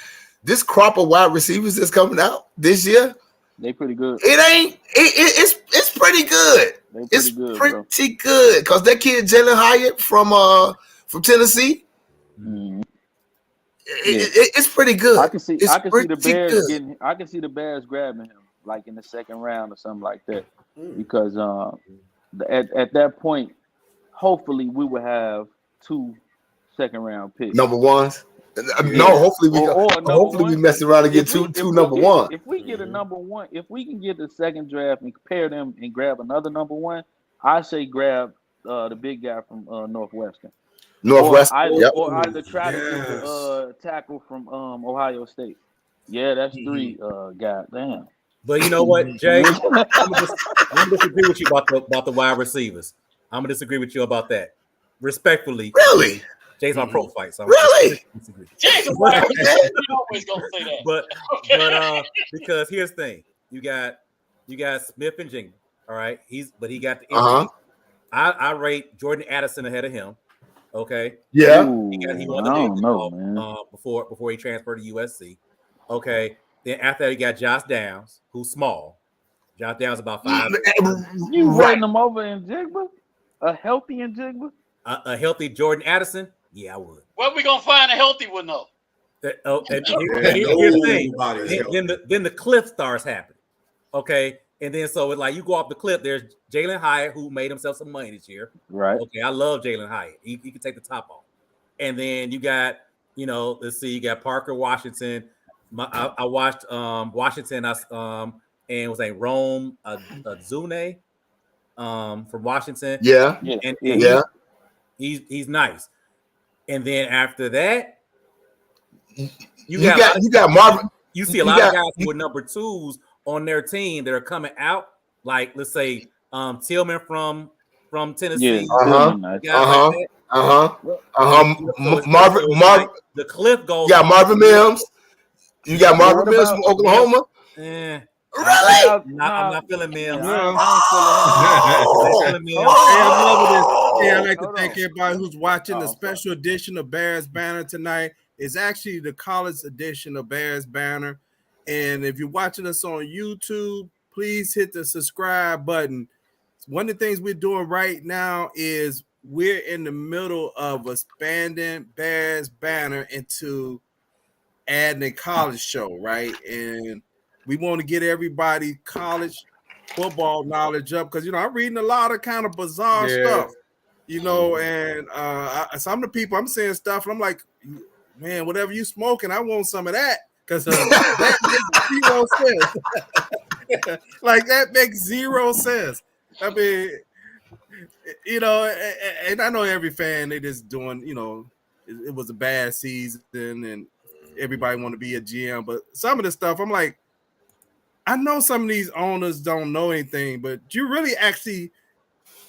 crop of wide receivers that's coming out this year.
They pretty good.
It ain't. It's pretty good. It's pretty good because that kid Jalen Hyatt from Tennessee.
Mm-hmm.
It's pretty good.
I can see the Bears getting. I can see the Bears grabbing him like in the second round or something like that, because at that point, hopefully we will have 2 second-round picks.
Number ones. No, hopefully we mess around and get two number one.
If we get a number one, if we can get the second draft and compare them and grab another number one, I say grab the big guy from Northwestern. Or either try to get the tackle from Ohio State. Yeah, that's 3. God damn.
But you know what, Jay? I'm gonna disagree with you about the wide receivers. I'm gonna disagree with you about that. Respectfully.
Really?
Jay's my pro fight. So
really?
Jay's always gonna say that.
But because here's the thing, you got Smith and Jigba. All right, he got the injury. I rate Jordan Addison ahead of him. Okay.
Yeah.
He won the man. Before he transferred to USC. Okay. Then after that, you got Josh Downs, who's small. Josh Downs about 5.
You rating him over in Jigba? A healthy in Jigba?
A healthy Jordan Addison? Yeah, I would.
Where we gonna find a healthy one though?
Here's the thing. Then the cliff starts happening. Okay. And then so it's like you go off the cliff. There's Jalen Hyatt, who made himself some money this year.
Right.
Okay, I love Jalen Hyatt. He can take the top off. And then you got, let's see, you got Parker Washington. I watched Washington. And it was a Rome Zune from Washington.
Yeah.
And he's nice. And then after that, you got Marvin. You see a lot of guys with number 2s on their team that are coming out, like let's say Tillman from Tennessee.
Marvin.
The cliff goes.
Yeah, Marvin Mims. You got Marvin Mims from Oklahoma.
Really?
I'm
not feeling Mims.
I'd like to thank everybody who's watching the special edition of Bears Banter tonight. It's actually the college edition of Bears Banter. And if you're watching us on YouTube, please hit the subscribe button. One of the things we're doing right now is we're in the middle of expanding Bears Banter into adding a college show, right? And we want to get everybody college football knowledge up because, I'm reading a lot of kind of bizarre stuff, and some of the people I'm saying stuff and I'm like, man, whatever you smoking, I want some of that. Because that makes 0 sense. Like that makes 0 sense. I mean, and I know every fan, they just doing, it was a bad season and everybody want to be a GM. But some of the stuff, I'm like, I know some of these owners don't know anything, but you really actually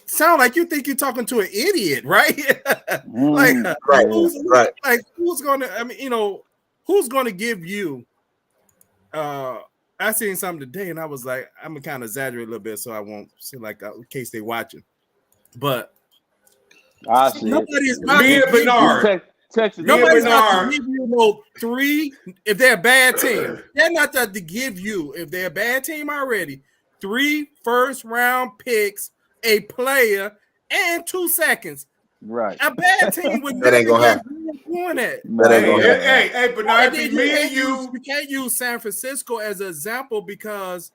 sound like you think you're talking to an idiot, right? Like who's going to, who's going to give you? I seen something today, and I was like, I'm gonna kind of exaggerate a little bit, so I won't seem like in case they're watching. But nobody's
me and Bernard.
Nobody's about to give you 3 if they're a bad team. They're not to give you if they're a bad team already. 3 first-round picks, a player, and 2 seconds.
Right.
A bad team would
that ain't gonna happen.
Doing that.
Hey, Bernard,
we can't use San Francisco as an example because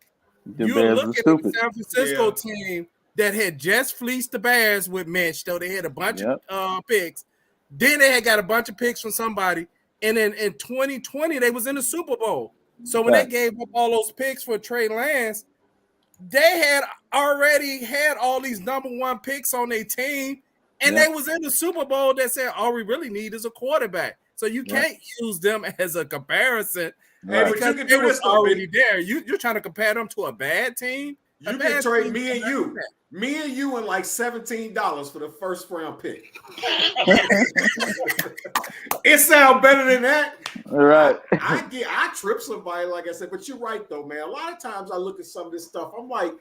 you look at the San Francisco team that had just fleeced the Bears with Mitch, though they had a bunch of picks. Then they had got a bunch of picks from somebody, and then in 2020 they was in the Super Bowl. So when they gave up all those picks for Trey Lance, they had already had all these number 1 picks on their team. And they was in the Super Bowl that said all we really need is a quarterback. So you can't use them as a comparison because
but you can
they
do
was
this
already there. You're trying to compare them to a bad team?
You can trade me and you and like $17 for the first round pick. It sounds better than that.
All right.
I trip somebody, like I said, but you're right though, man. A lot of times I look at some of this stuff, I'm like,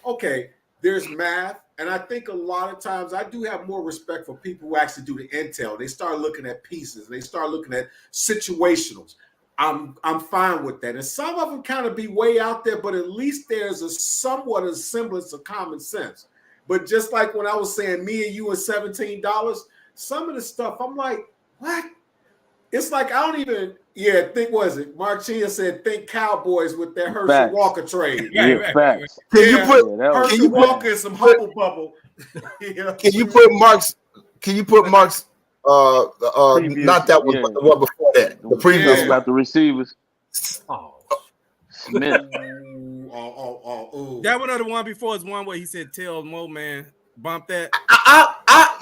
okay, there's math. And I think a lot of times I do have more respect for people who actually do the intel. They start looking at pieces. They start looking at situationals. I'm fine with that. And some of them kind of be way out there, but at least there's a somewhat a semblance of common sense. But just like when I was saying me and you and $17, some of the stuff I'm like, what? It's like I don't even think was it? Mark Chia said think Cowboys with their Herschel Walker trade.
Facts.
Can you put
Herschel Walker and some Hubble Bubble?
Can you put Mark's not that one, but the one before that. The previous one
about the receivers.
Oh,
Smith.
That one or the one before is one where he said, "Tell Mo man, bump that."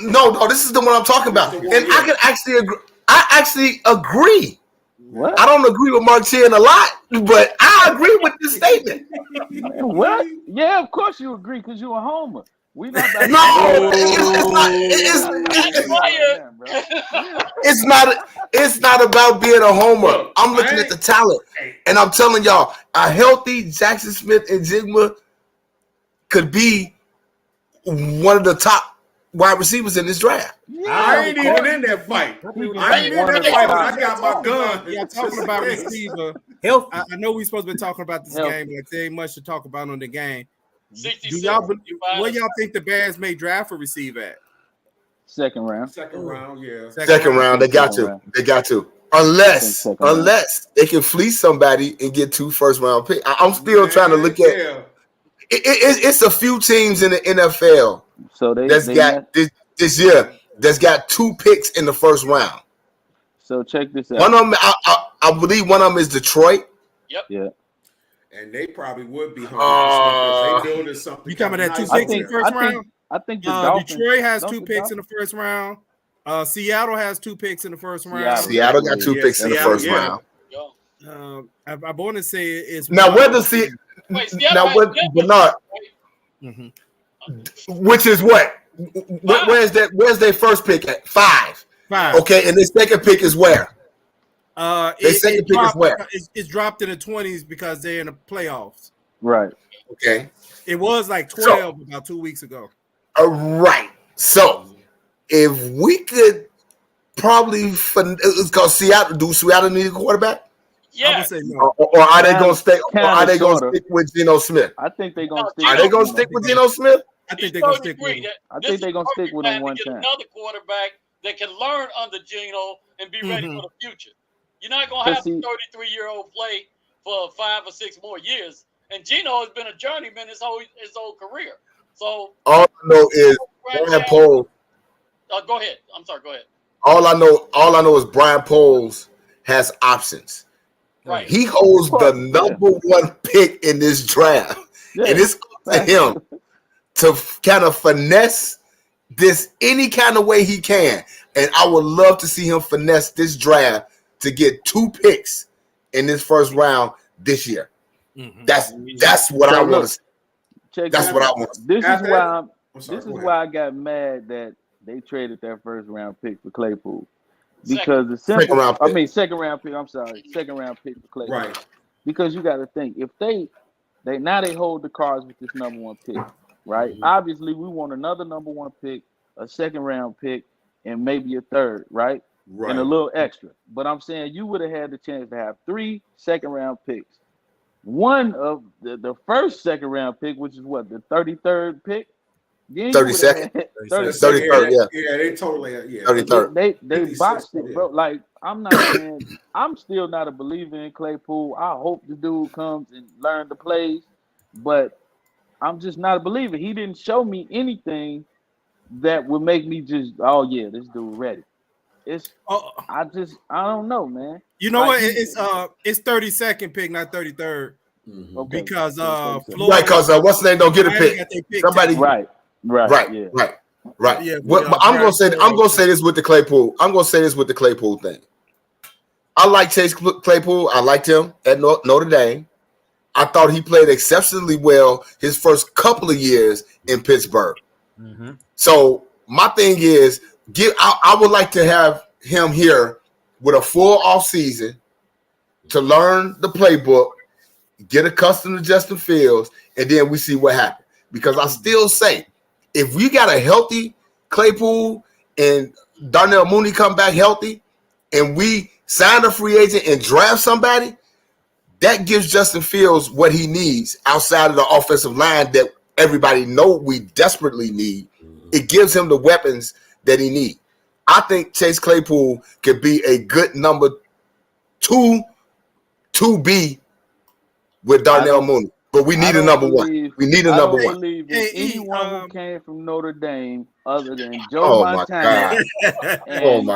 No, this is the one I'm talking about, and I can actually agree. I actually agree.
What?
I don't agree with Mark Chin a lot, but I agree with this statement.
What? Yeah, of course you agree because you're a homer. We not it's not about being a homer. I'm looking at the talent, and I'm telling y'all, a healthy Jackson Smith and Jigma could be one of the top wide receivers in this draft.
I ain't even in that fight. I ain't in that fight, but I got my gun.
Yeah, talking about receiver. I know we're supposed to be talking about this game, but there ain't much to talk about on the game. Do y'all where y'all think the Bears may draft a receiver at?
Second round,
yeah.
Second round, they got to. They got to. Unless they can fleece somebody and get 2 first-round picks. I'm still trying to look at it's a few teams in the NFL
so
that's got this year that's got 2 picks in the first round.
So check this out.
One of them, I believe one of them is Detroit.
Yep.
Yeah.
And they probably would be hungry. They building something.
You coming at 2 picks in the first round?
I think the Dolphins,
Detroit has 2 picks in the first round. Seattle has 2 picks in the first round.
Seattle got 2 picks in the first round.
I want to say it's
now where does Bernard? Which is what? Where's their first pick at? 5. Okay, and their second pick is where?
It's dropped in the 20s because they're in the playoffs.
Right.
Okay.
It was like 12 about 2 weeks ago.
Right. So if we could probably it's called Seattle. Do Seattle need a quarterback?
Yeah.
I would say no.
Or are they gonna stay? Or are they gonna stick with Geno Smith?
I think they're gonna stick.
Are they gonna stick with Geno Smith?
I think they're gonna stick with him.
I think they're gonna stick with him one time.
Another quarterback that can learn under Geno and be ready for the future. You're not gonna have a 33-year-old play for 5 or 6 more years. And Geno has been a journeyman his whole career. So
all I know is Brian Poles.
Go ahead. I'm sorry. Go ahead.
All I know is Brian Poles has options.
Right.
He holds the number 1 pick in this draft, and it's up to him to kind of finesse this any kind of way he can. And I would love to see him finesse this draft to get 2 picks in this first round this year. That's what I want to see. That's what I want.
This is why I got mad that they traded their first round pick for Claypool. Because second round pick. I'm sorry, second round pick for Claypool.
Right.
Because you got to think if they hold the cards with this number 1 pick, right? Obviously, we want another number 1 pick, a second round pick, and maybe a third, right? And a little extra. But I'm saying you would have had the chance to have 3 second round picks. One of the first second round pick, which is what, the 33rd pick?
32nd.
33rd, yeah. They totally
33rd.
They boxed it, bro. Like I'm not saying I'm still not a believer in Claypool. I hope the dude comes and learn the plays, but I'm just not a believer. He didn't show me anything that would make me just, oh yeah, this dude ready. I don't know, man.
You know what? It's 32nd pick, not 33rd.
Okay.
Because
Floyd, because what's the name don't get a pick. Somebody
right.
Yeah, I'm gonna say this with the Claypool. I'm gonna say this with the Claypool thing. I like Chase Claypool. I liked him at Notre Dame. I thought he played exceptionally well his first couple of years in Pittsburgh. So my thing is, I would like to have him here with a full off season to learn the playbook, get accustomed to Justin Fields, and then we see what happens. Because I still say, if we got a healthy Claypool and Darnell Mooney come back healthy, and we sign a free agent and draft somebody, that gives Justin Fields what he needs outside of the offensive line that everybody know we desperately need. It gives him the weapons that he needs. I think Chase Claypool could be a good number 2B with Darnell Mooney. But we need a number one. We need a number one.
I don't believe in anyone who came from Notre Dame other than Joe Montana and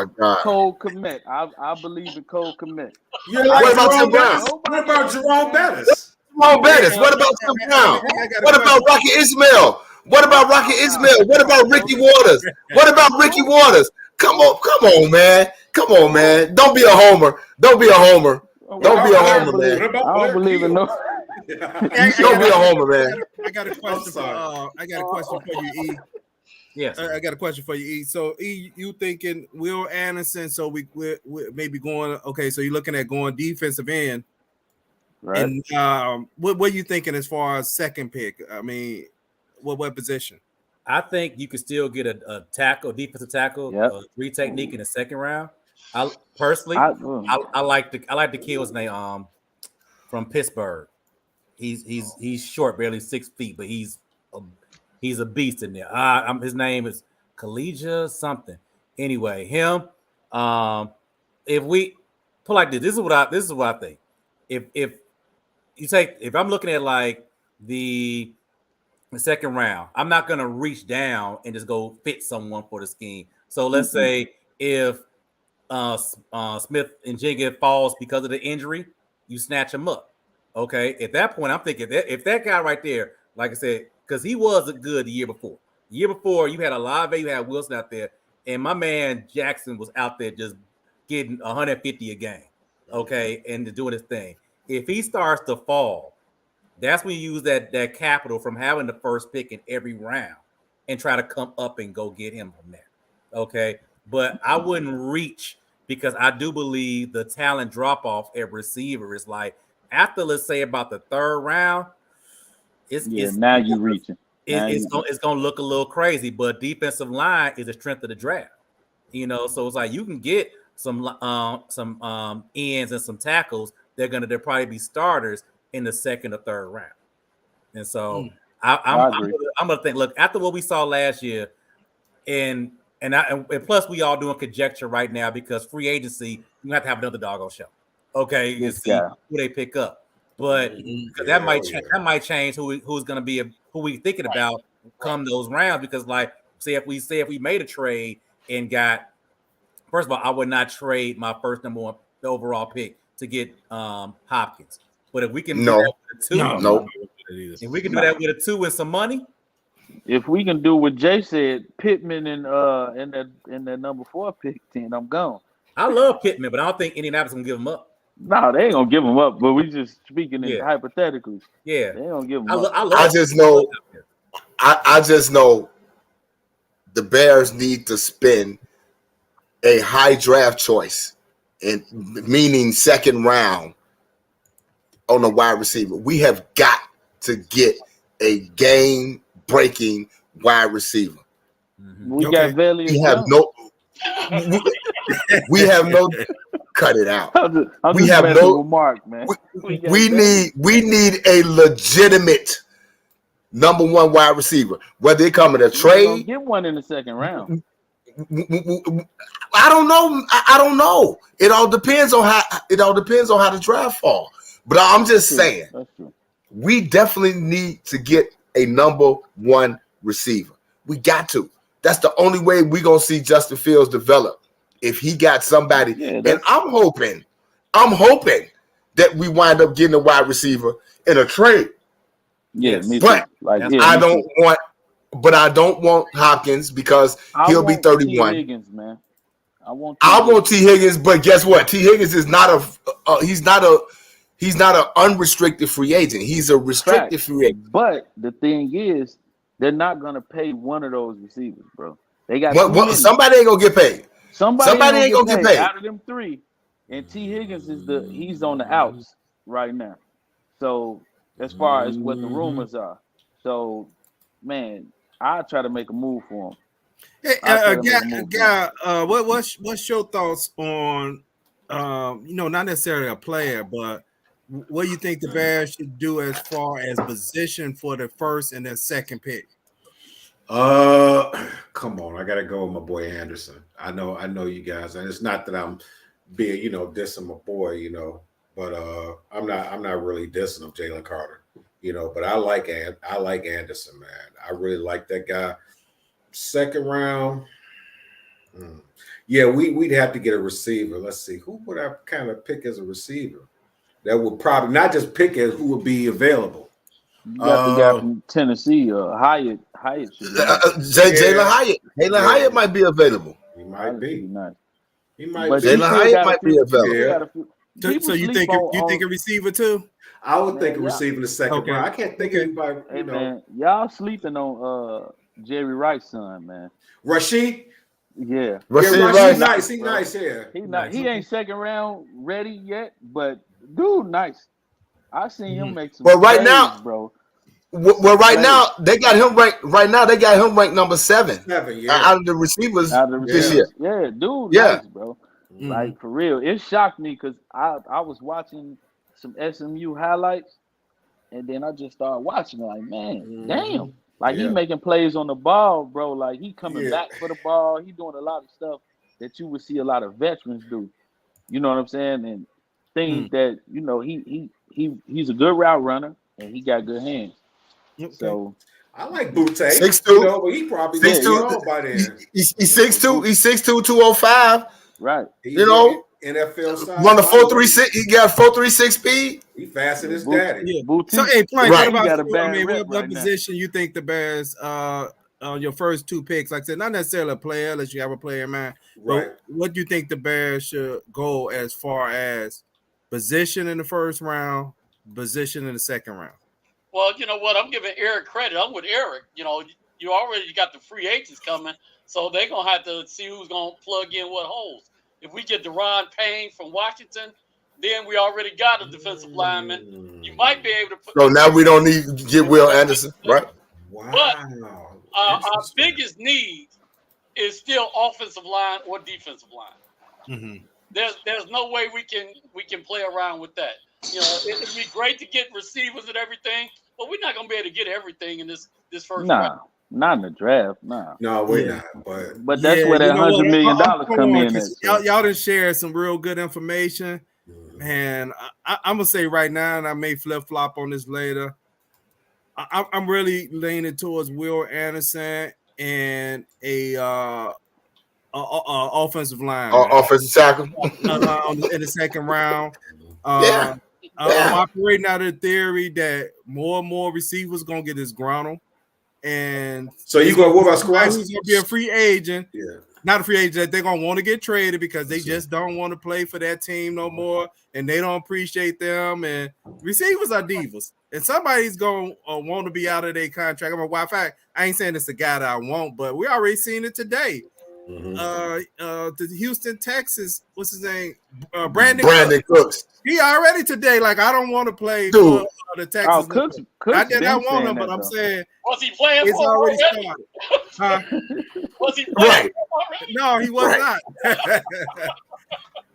Cole Kmet. I believe in Cole Kmet.
What about Tim Brown?
What about Jerome Bettis?
Jerome Bettis. What about Tim Brown? What about Rocky Ismail? What about Rocky Ismail? What about Ricky Waters? What about Ricky Waters? Come on, man. Come on, man. Don't be a homer. Don't be a homer. Don't be a homer, man.
I don't believe in no.
Don't be a homer, man.
I got a question for you, E.
Yes,
I got a question for you, E. So, E, you thinking Will Anderson? So we're maybe going. Okay, so you're looking at going defensive end,
Right.
and what are you thinking as far as second pick? I mean, what position?
I think you could still get a tackle, defensive tackle, three technique in the second round. I personally, I like the kid's name from Pittsburgh. He's short, barely 6 feet, but he's a beast in there. His name is Khalija something. Anyway, him. If we put like this is what I think. If I'm looking at like the second round, I'm not gonna reach down and just go fit someone for the scheme. So let's say if Smith and Jigga falls because of the injury, you snatch him up. Okay, at that point, I'm thinking that if that guy right there, like I said, because he was good the year before. The year before, you had Olave, you had Wilson out there, and my man Jackson was out there just getting 150 a game. Okay, and doing his thing. If he starts to fall, that's when you use that capital from having the first pick in every round and try to come up and go get him from there. Okay, but I wouldn't reach because I do believe the talent drop off at receiver is like. After let's say about the third round,
now you're reaching.
It's gonna look a little crazy, but defensive line is the strength of the draft. So it's like you can get some ends and some tackles. They're probably be starters in the second or third round. And so I'm gonna think. Look, after what we saw last year, and plus we all doing conjecture right now because free agency you have to have another doggone show. Okay, you see who they pick up, but that might change who's going to be who we thinking about come those rounds. Because like say if we made a trade and got first of all, I would not trade my first number one overall pick to get Hopkins. But if we can do that with a 2, if we can do that with a 2 and some money,
if we can do what Jay said, Pittman and that number 4 pick, then I'm gone.
I love Pittman, but I don't think Indianapolis gonna give him up.
No, they ain't gonna give him up. But we just speaking in hypothetically.
Yeah,
they ain't gonna give him up.
I just know the Bears need to spend a high draft choice, and meaning second round, on a wide receiver. We have got to get a game-breaking wide receiver.
We got Valley.
We have no. Cut it out.
We have no mark, man.
We need a legitimate number one wide receiver. Whether it come in a trade,
get one in the second round.
I don't know. I don't know. It all depends on how the draft fall. But I'm just saying, we definitely need to get a number one receiver. We got to. That's the only way we're gonna see Justin Fields develop. If he got somebody, and I'm hoping that we wind up getting a wide receiver in a trade.
Yeah, me
but
too.
I don't want Hopkins because he'll be 31.
T. Higgins, man. I want
T. Higgins, but guess what? T. Higgins is not he's not an unrestricted free agent. He's a restricted free agent.
But the thing is, they're not gonna pay one of those receivers, bro. They got
somebody ain't gonna get paid.
Somebody ain't gonna get paid out of them 3, and T. Higgins he's on the outs right now. So as far as what the rumors are, so man, I try to make a move for him.
Hey, what's your thoughts on not necessarily a player, but what do you think the Bears should do as far as position for the first and the second pick?
Come on, I gotta go with my boy Anderson. I know you guys, and it's not that I'm being, dissing my boy, but I'm not really dissing him, Jalen Carter, but I like Anderson, man. I really like that guy. Second round, yeah, we'd have to get a receiver. Let's see, who would I kind of pick as a receiver? That would probably not just pick as who would be available.
You got the guy from Tennessee, Hyatt. Hyatt should be
Jalen Hyatt. Jalen Hyatt might be available.
He might be.
Nice.
He might.
But Jalen Hyatt might be available.
So you think a receiver too?
I would think a receiver in the second round. I can't think of anybody.
Hey, man, y'all sleeping on Jerry Rice's son, man.
Rashid.
Yeah.
Rashid
Rice. Nice. He nice. Yeah.
He ain't second round ready yet, but dude, nice. I seen him make some.
Well, right
plays,
now,
bro.
Well, right now they got him ranked. Right now they got him ranked number 7. Out of the receivers this year.
Yeah, dude. Nice, bro. Like for real, it shocked me because I was watching some SMU highlights, and then I just started watching it. Like, man, damn! Like he making plays on the ball, bro. Like he coming back for the ball. He doing a lot of stuff that you would see a lot of veterans do. You know what I'm saying? And things that he's a good route runner and he got good hands. Okay. So
I like Butte.
6'2",
but he probably
6'2"
by then.
He's 6'2", he's 6'2", 205.
Right.
NFL side.
Run a 4.36. He got 4.36 speed.
He faster than his daddy.
Yeah. So hey, Plank, what position you think the Bears your first 2 picks, like I said, not necessarily a player unless you have a player in mind.
Right.
But what do you think the Bears should go as far as position in the first round, position in the second round?
Well, you know what? I'm giving Eric credit. I'm with Eric. You already got the free agents coming, so they're going to have to see who's going to plug in what holes. If we get Deron Payne from Washington, then we already got a defensive lineman. You might be able to put.
So now we don't need to get Will Anderson, right?
Wow.
But our biggest need is still offensive line or defensive line. There's no way we can play around with that. It'd be great to get receivers and everything, but we're not going to be able to get everything in this first round.
Not in the draft. No,
we're not.
But that's where that $100 million come in.
Y'all done share some real good information, and I'm gonna say right now, and I may flip flop on this later. I'm really leaning towards Will Anderson and a offensive line,
offensive tackle
in the second round. I'm operating out of the theory that more and more receivers gonna get this groundle. And
so you going? What about Squash?
He's gonna be a free agent.
Yeah,
not a free agent. That they're gonna want to get traded because they just don't want to play for that team no more, and they don't appreciate them. And receivers are divas, and somebody's gonna want to be out of their contract. In fact, I ain't saying it's a guy that I want, but we already seen it today. The Houston, Texas, what's his name? Brandon Cooks. He already today, like, I don't want to play for the Texas.
Cooks
I did not want him, but I'm saying,
was he playing
it's
for
already
started? Was he playing
right? No, he was not.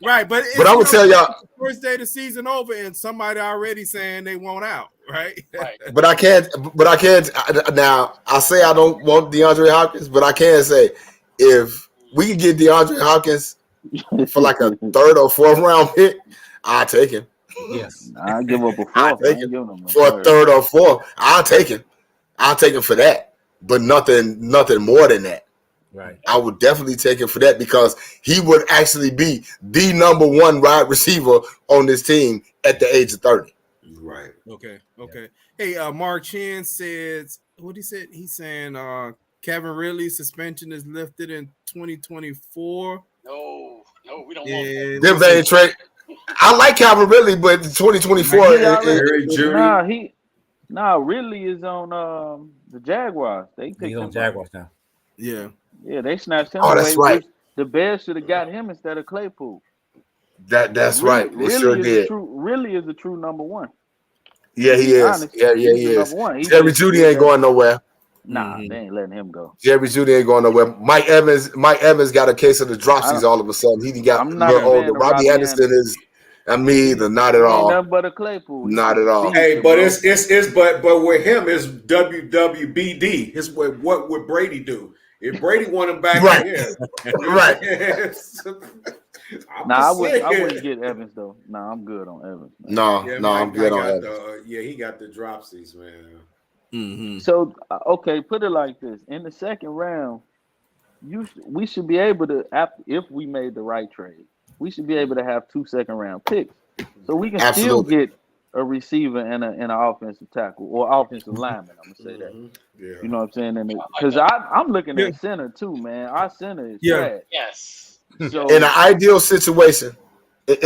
Right, but
I would tell y'all,
first day of the season over, and somebody already saying they want out, right?
But I can't. Now I say I don't want DeAndre Hopkins, but I can say if we can get DeAndre Hopkins for like a 3rd or 4th round pick, I'll take him.
Yes, I'll give up a 4th.
I'll take him for a 3rd or 4th. I'll take him. I'll take him for that, but nothing more than that.
Right.
I would definitely take him for that because he would actually be the number 1 wide receiver on this team at the age of 30.
Right.
Okay. Hey, Mark Chin says, what he said? He's saying Kevin Ridley's suspension is lifted in 2024.
No, we don't want
them they trade. I like Calvin Ridley, but 2024.
Ridley is on the Jaguars. He's
on Jaguars now.
Yeah,
they snatched him.
Oh, that's right.
The Bears should have got him instead of Claypool.
That's right. We sure did.
Ridley is the true number 1.
Yeah, he is. Yeah, he is. Jerry Jeudy ain't going nowhere.
Nah, they ain't letting him go.
Jerry Judy ain't going nowhere. Mike Evans got a case of the dropsies all of a sudden. He got
I'm
a
not
little
a fan
older.
of
Robbie
Robbie
Anderson is, me either. Not at
Ain't
all.
nothing but a Claypool.
Not at all.
Hey, but but with him it's WWBD. His what would Brady do if Brady want him back
Right.
here?
Right.
I wouldn't get Evans though. Nah, I'm good on Evans. Man.
No, I'm good on Evans.
He got the dropsies, man.
Mm-hmm.
So okay, put it like this: in the second round, we should be able to, if we made the right trade, we should be able to have 2 second-round picks, so we can still get a receiver and an offensive tackle or offensive lineman. I'm gonna say that.
Yeah.
You know what I'm saying? Because I'm looking at center too, man. Our center is trash.
Yes.
So
in an ideal situation, if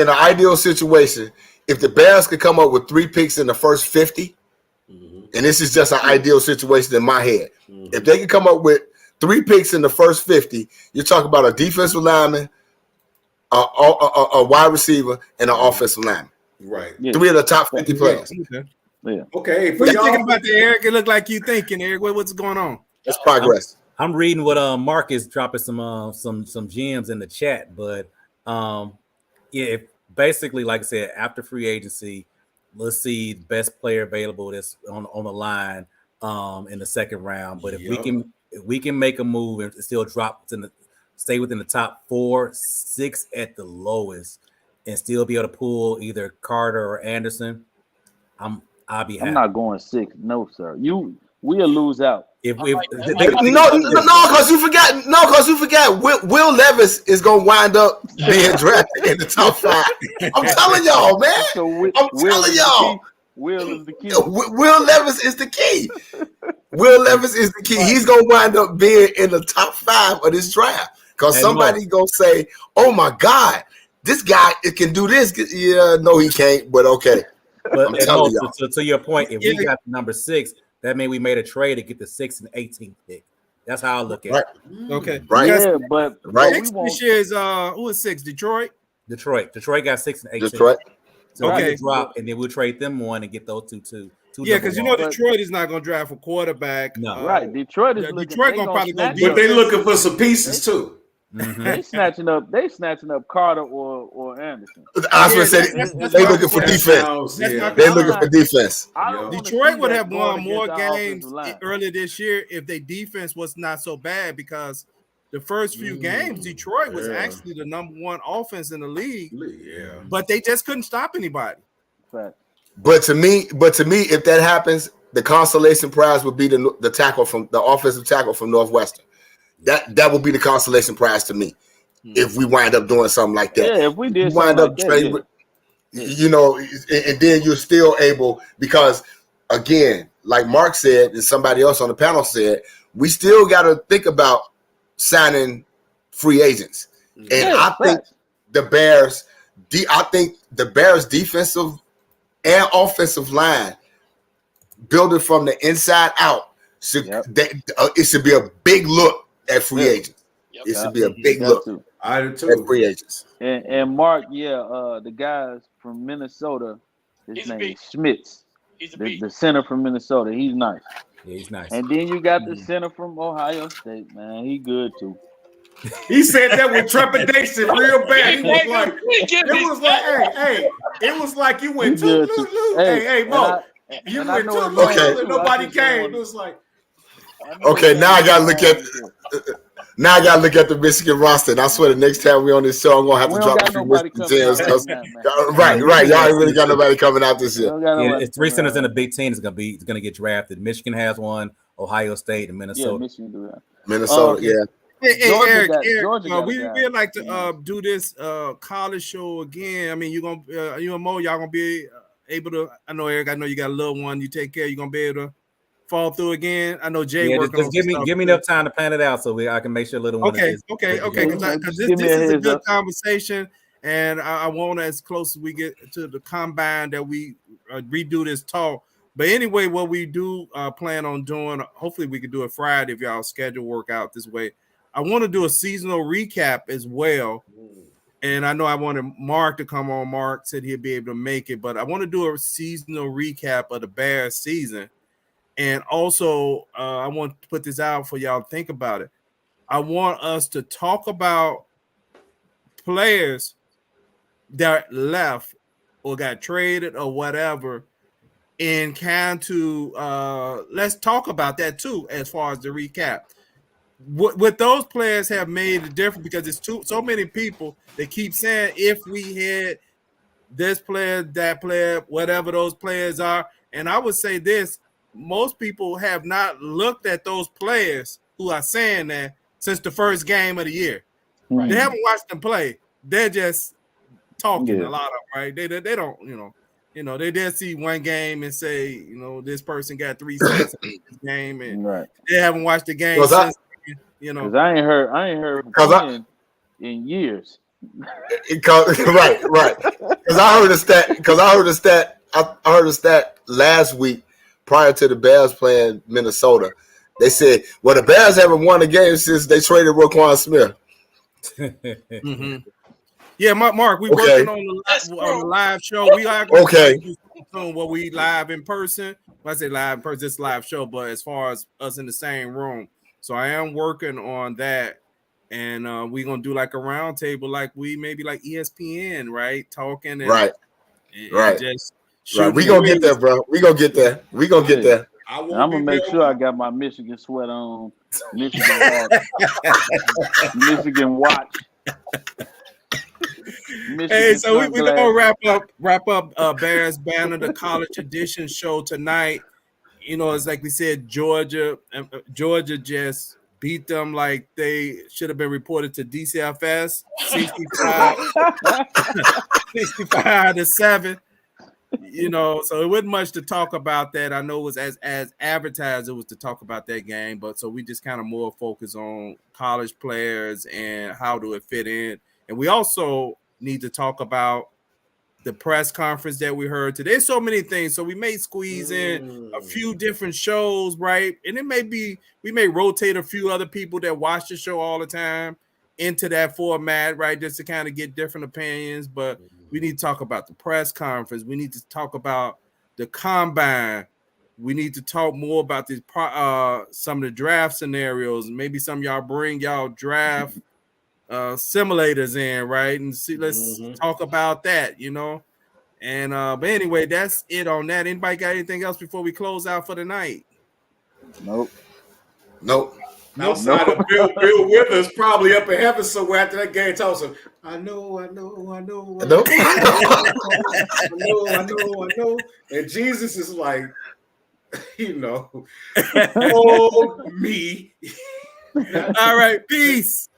the Bears could come up with 3 picks in the first 50, and this is just an ideal situation in my head, if they could come up with 3 picks in the first 50, you're talking about a defensive lineman, a wide receiver, and an offensive lineman.
Right.
Yeah.
3 of the top 50 players.
Yeah.
Okay.
What you thinking about that, Eric? It look like you thinking, Eric. What's going on?
That's progress.
I'm reading what Mark is dropping some gems in the chat, but yeah, basically, like I said, after free agency, let's see the best player available that's on the line in the second round. But if we can make a move and still stay within the top 4, 6 at the lowest, and still be able to pull either Carter or Anderson, I'll be happy.
I'm not going 6. No, sir. We'll lose out.
No, because you forgot. Will Levis is gonna wind up being drafted in the top 5. I'm telling y'all, man.
So
I'm telling y'all.
Will is the key.
Will Levis is the key. Will Levis is the key. He's gonna wind up being in the top 5 of this draft because somebody gonna say, "Oh my God, this guy can do this." Yeah, no, he can't. But okay.
But
I'm telling y'all.
to your point, if we got number 6, that means we made a trade to get the 6th and 18th pick. That's how I look at it.
Okay.
Right.
Yeah, but
Six this year is who is 6? Detroit.
Detroit got 6 and 18.
Detroit.
So we drop, and then we'll trade them one and get those two.
Yeah, because Detroit is not going to draft a quarterback.
No,
right. Detroit is
Detroit going to probably go deep.
But they looking for some pieces too.
Mm-hmm.
They snatching up Carter or Anderson.
I was going to say they looking for defense. They're looking for defense.
Detroit would have won more games earlier this year if their defense was not so bad, because the first few games, Detroit was actually the number 1 offense in the league.
Yeah.
But they just couldn't stop anybody.
Right.
But to me, if that happens, the consolation prize would be the tackle from the offensive tackle from Northwestern. That would be the consolation prize to me if we wind up doing something like that.
Yeah, if we did
wind up trading, and then you're still able, because again, like Mark said and somebody else on the panel said, we still got to think about signing free agents. And I think the Bears defensive and offensive line, building from the inside out, it should be a big look at free agents. It should be a big look at free agents.
And Mark, the guys from Minnesota, his name is Schmitz.
He's a beast.
The center from Minnesota. He's nice.
Yeah, he's nice.
And then you got the center from Ohio State, man. He good too.
He said that with trepidation real bad. It was like you went too. Hey, Mo. You went too low and nobody came. It was like,
okay, now I gotta look at the Michigan roster. And I swear the next time we on this show, I'm gonna have to drop a few Michigan gems. Right. Y'all ain't really got nobody coming out this year.
Yeah, it's 3 centers in the Big Ten. It's gonna get drafted. Michigan has one, Ohio State, and Minnesota.
Yeah, Michigan do that.
Minnesota, yeah.
Hey, Eric, we'd like to
Yeah.
do this college show again. I mean, you and Mo, y'all gonna be able to. I know, Eric. I know you got a little one. You take care. You gonna be able to fall through again. I know Jay working on.
Give me enough time to plan it out so I can make sure little one.
Okay. Because this is a good conversation, and I want as close as we get to the combine that we redo this talk. But anyway, what we do plan on doing, hopefully we can do it Friday if y'all schedule work out this way. I want to do a seasonal recap as well. And I know I wanted Mark to come on. Mark said he'd be able to make it, but I want to do a seasonal recap of the Bears season. And also, I want to put this out for y'all to think about it. I want us to talk about players that left or got traded or whatever, and kind to let's talk about that too as far as the recap. What those players have made a difference, because it's so many people that keep saying if we had this player, that player, whatever those players are. And I would say this, most people have not looked at those players who are saying that since the first game of the year.
Right.
They haven't watched them play. They're just talking, a lot of them, right? They don't, they did see one game and say, this person got 3 sacks in this game, and they haven't watched the game since.
Because I ain't heard from in years.
Right. Because I heard a stat last week prior to the Bears playing Minnesota. They said, well, the Bears haven't won a game since they traded Roquan Smith.
Mm-hmm. Yeah, Mark, we working on the live show. We are soon where we live in person. When I say live in person, it's live show, but as far as us in the same room. So I am working on that. And we're gonna do like a round table, like ESPN, right? Talking and
right.
Just
we gonna get there, bro. We gonna get there.
I'm gonna make sure I got my Michigan sweat on, Michigan hat, Michigan watch.
Hey, so we're gonna wrap up Bears Banter, the college edition show tonight. It's like we said, Georgia just beat them like they should have been reported to DCFS 65-7. So it wasn't much to talk about that. I know it was as advertised, it was to talk about that game, but so we just kind of more focus on college players and how do it fit in. And we also need to talk about the press conference that we heard today. There's so many things, so we may squeeze in a few different shows, right? And we may rotate a few other people that watch the show all the time into that format, right? Just to kind of get different opinions. But we need to talk about the press conference. We need to talk about the combine. We need to talk more about these some of the draft scenarios. Maybe some of y'all bring y'all draft simulators in, right? And see, let's talk about that, And but anyway, that's it on that. Anybody got anything else before we close out for the night?
Nope.
Outside of Bill Withers, probably up in heaven somewhere after that game, tells him, I know. And Jesus is like, oh me.
All right, peace.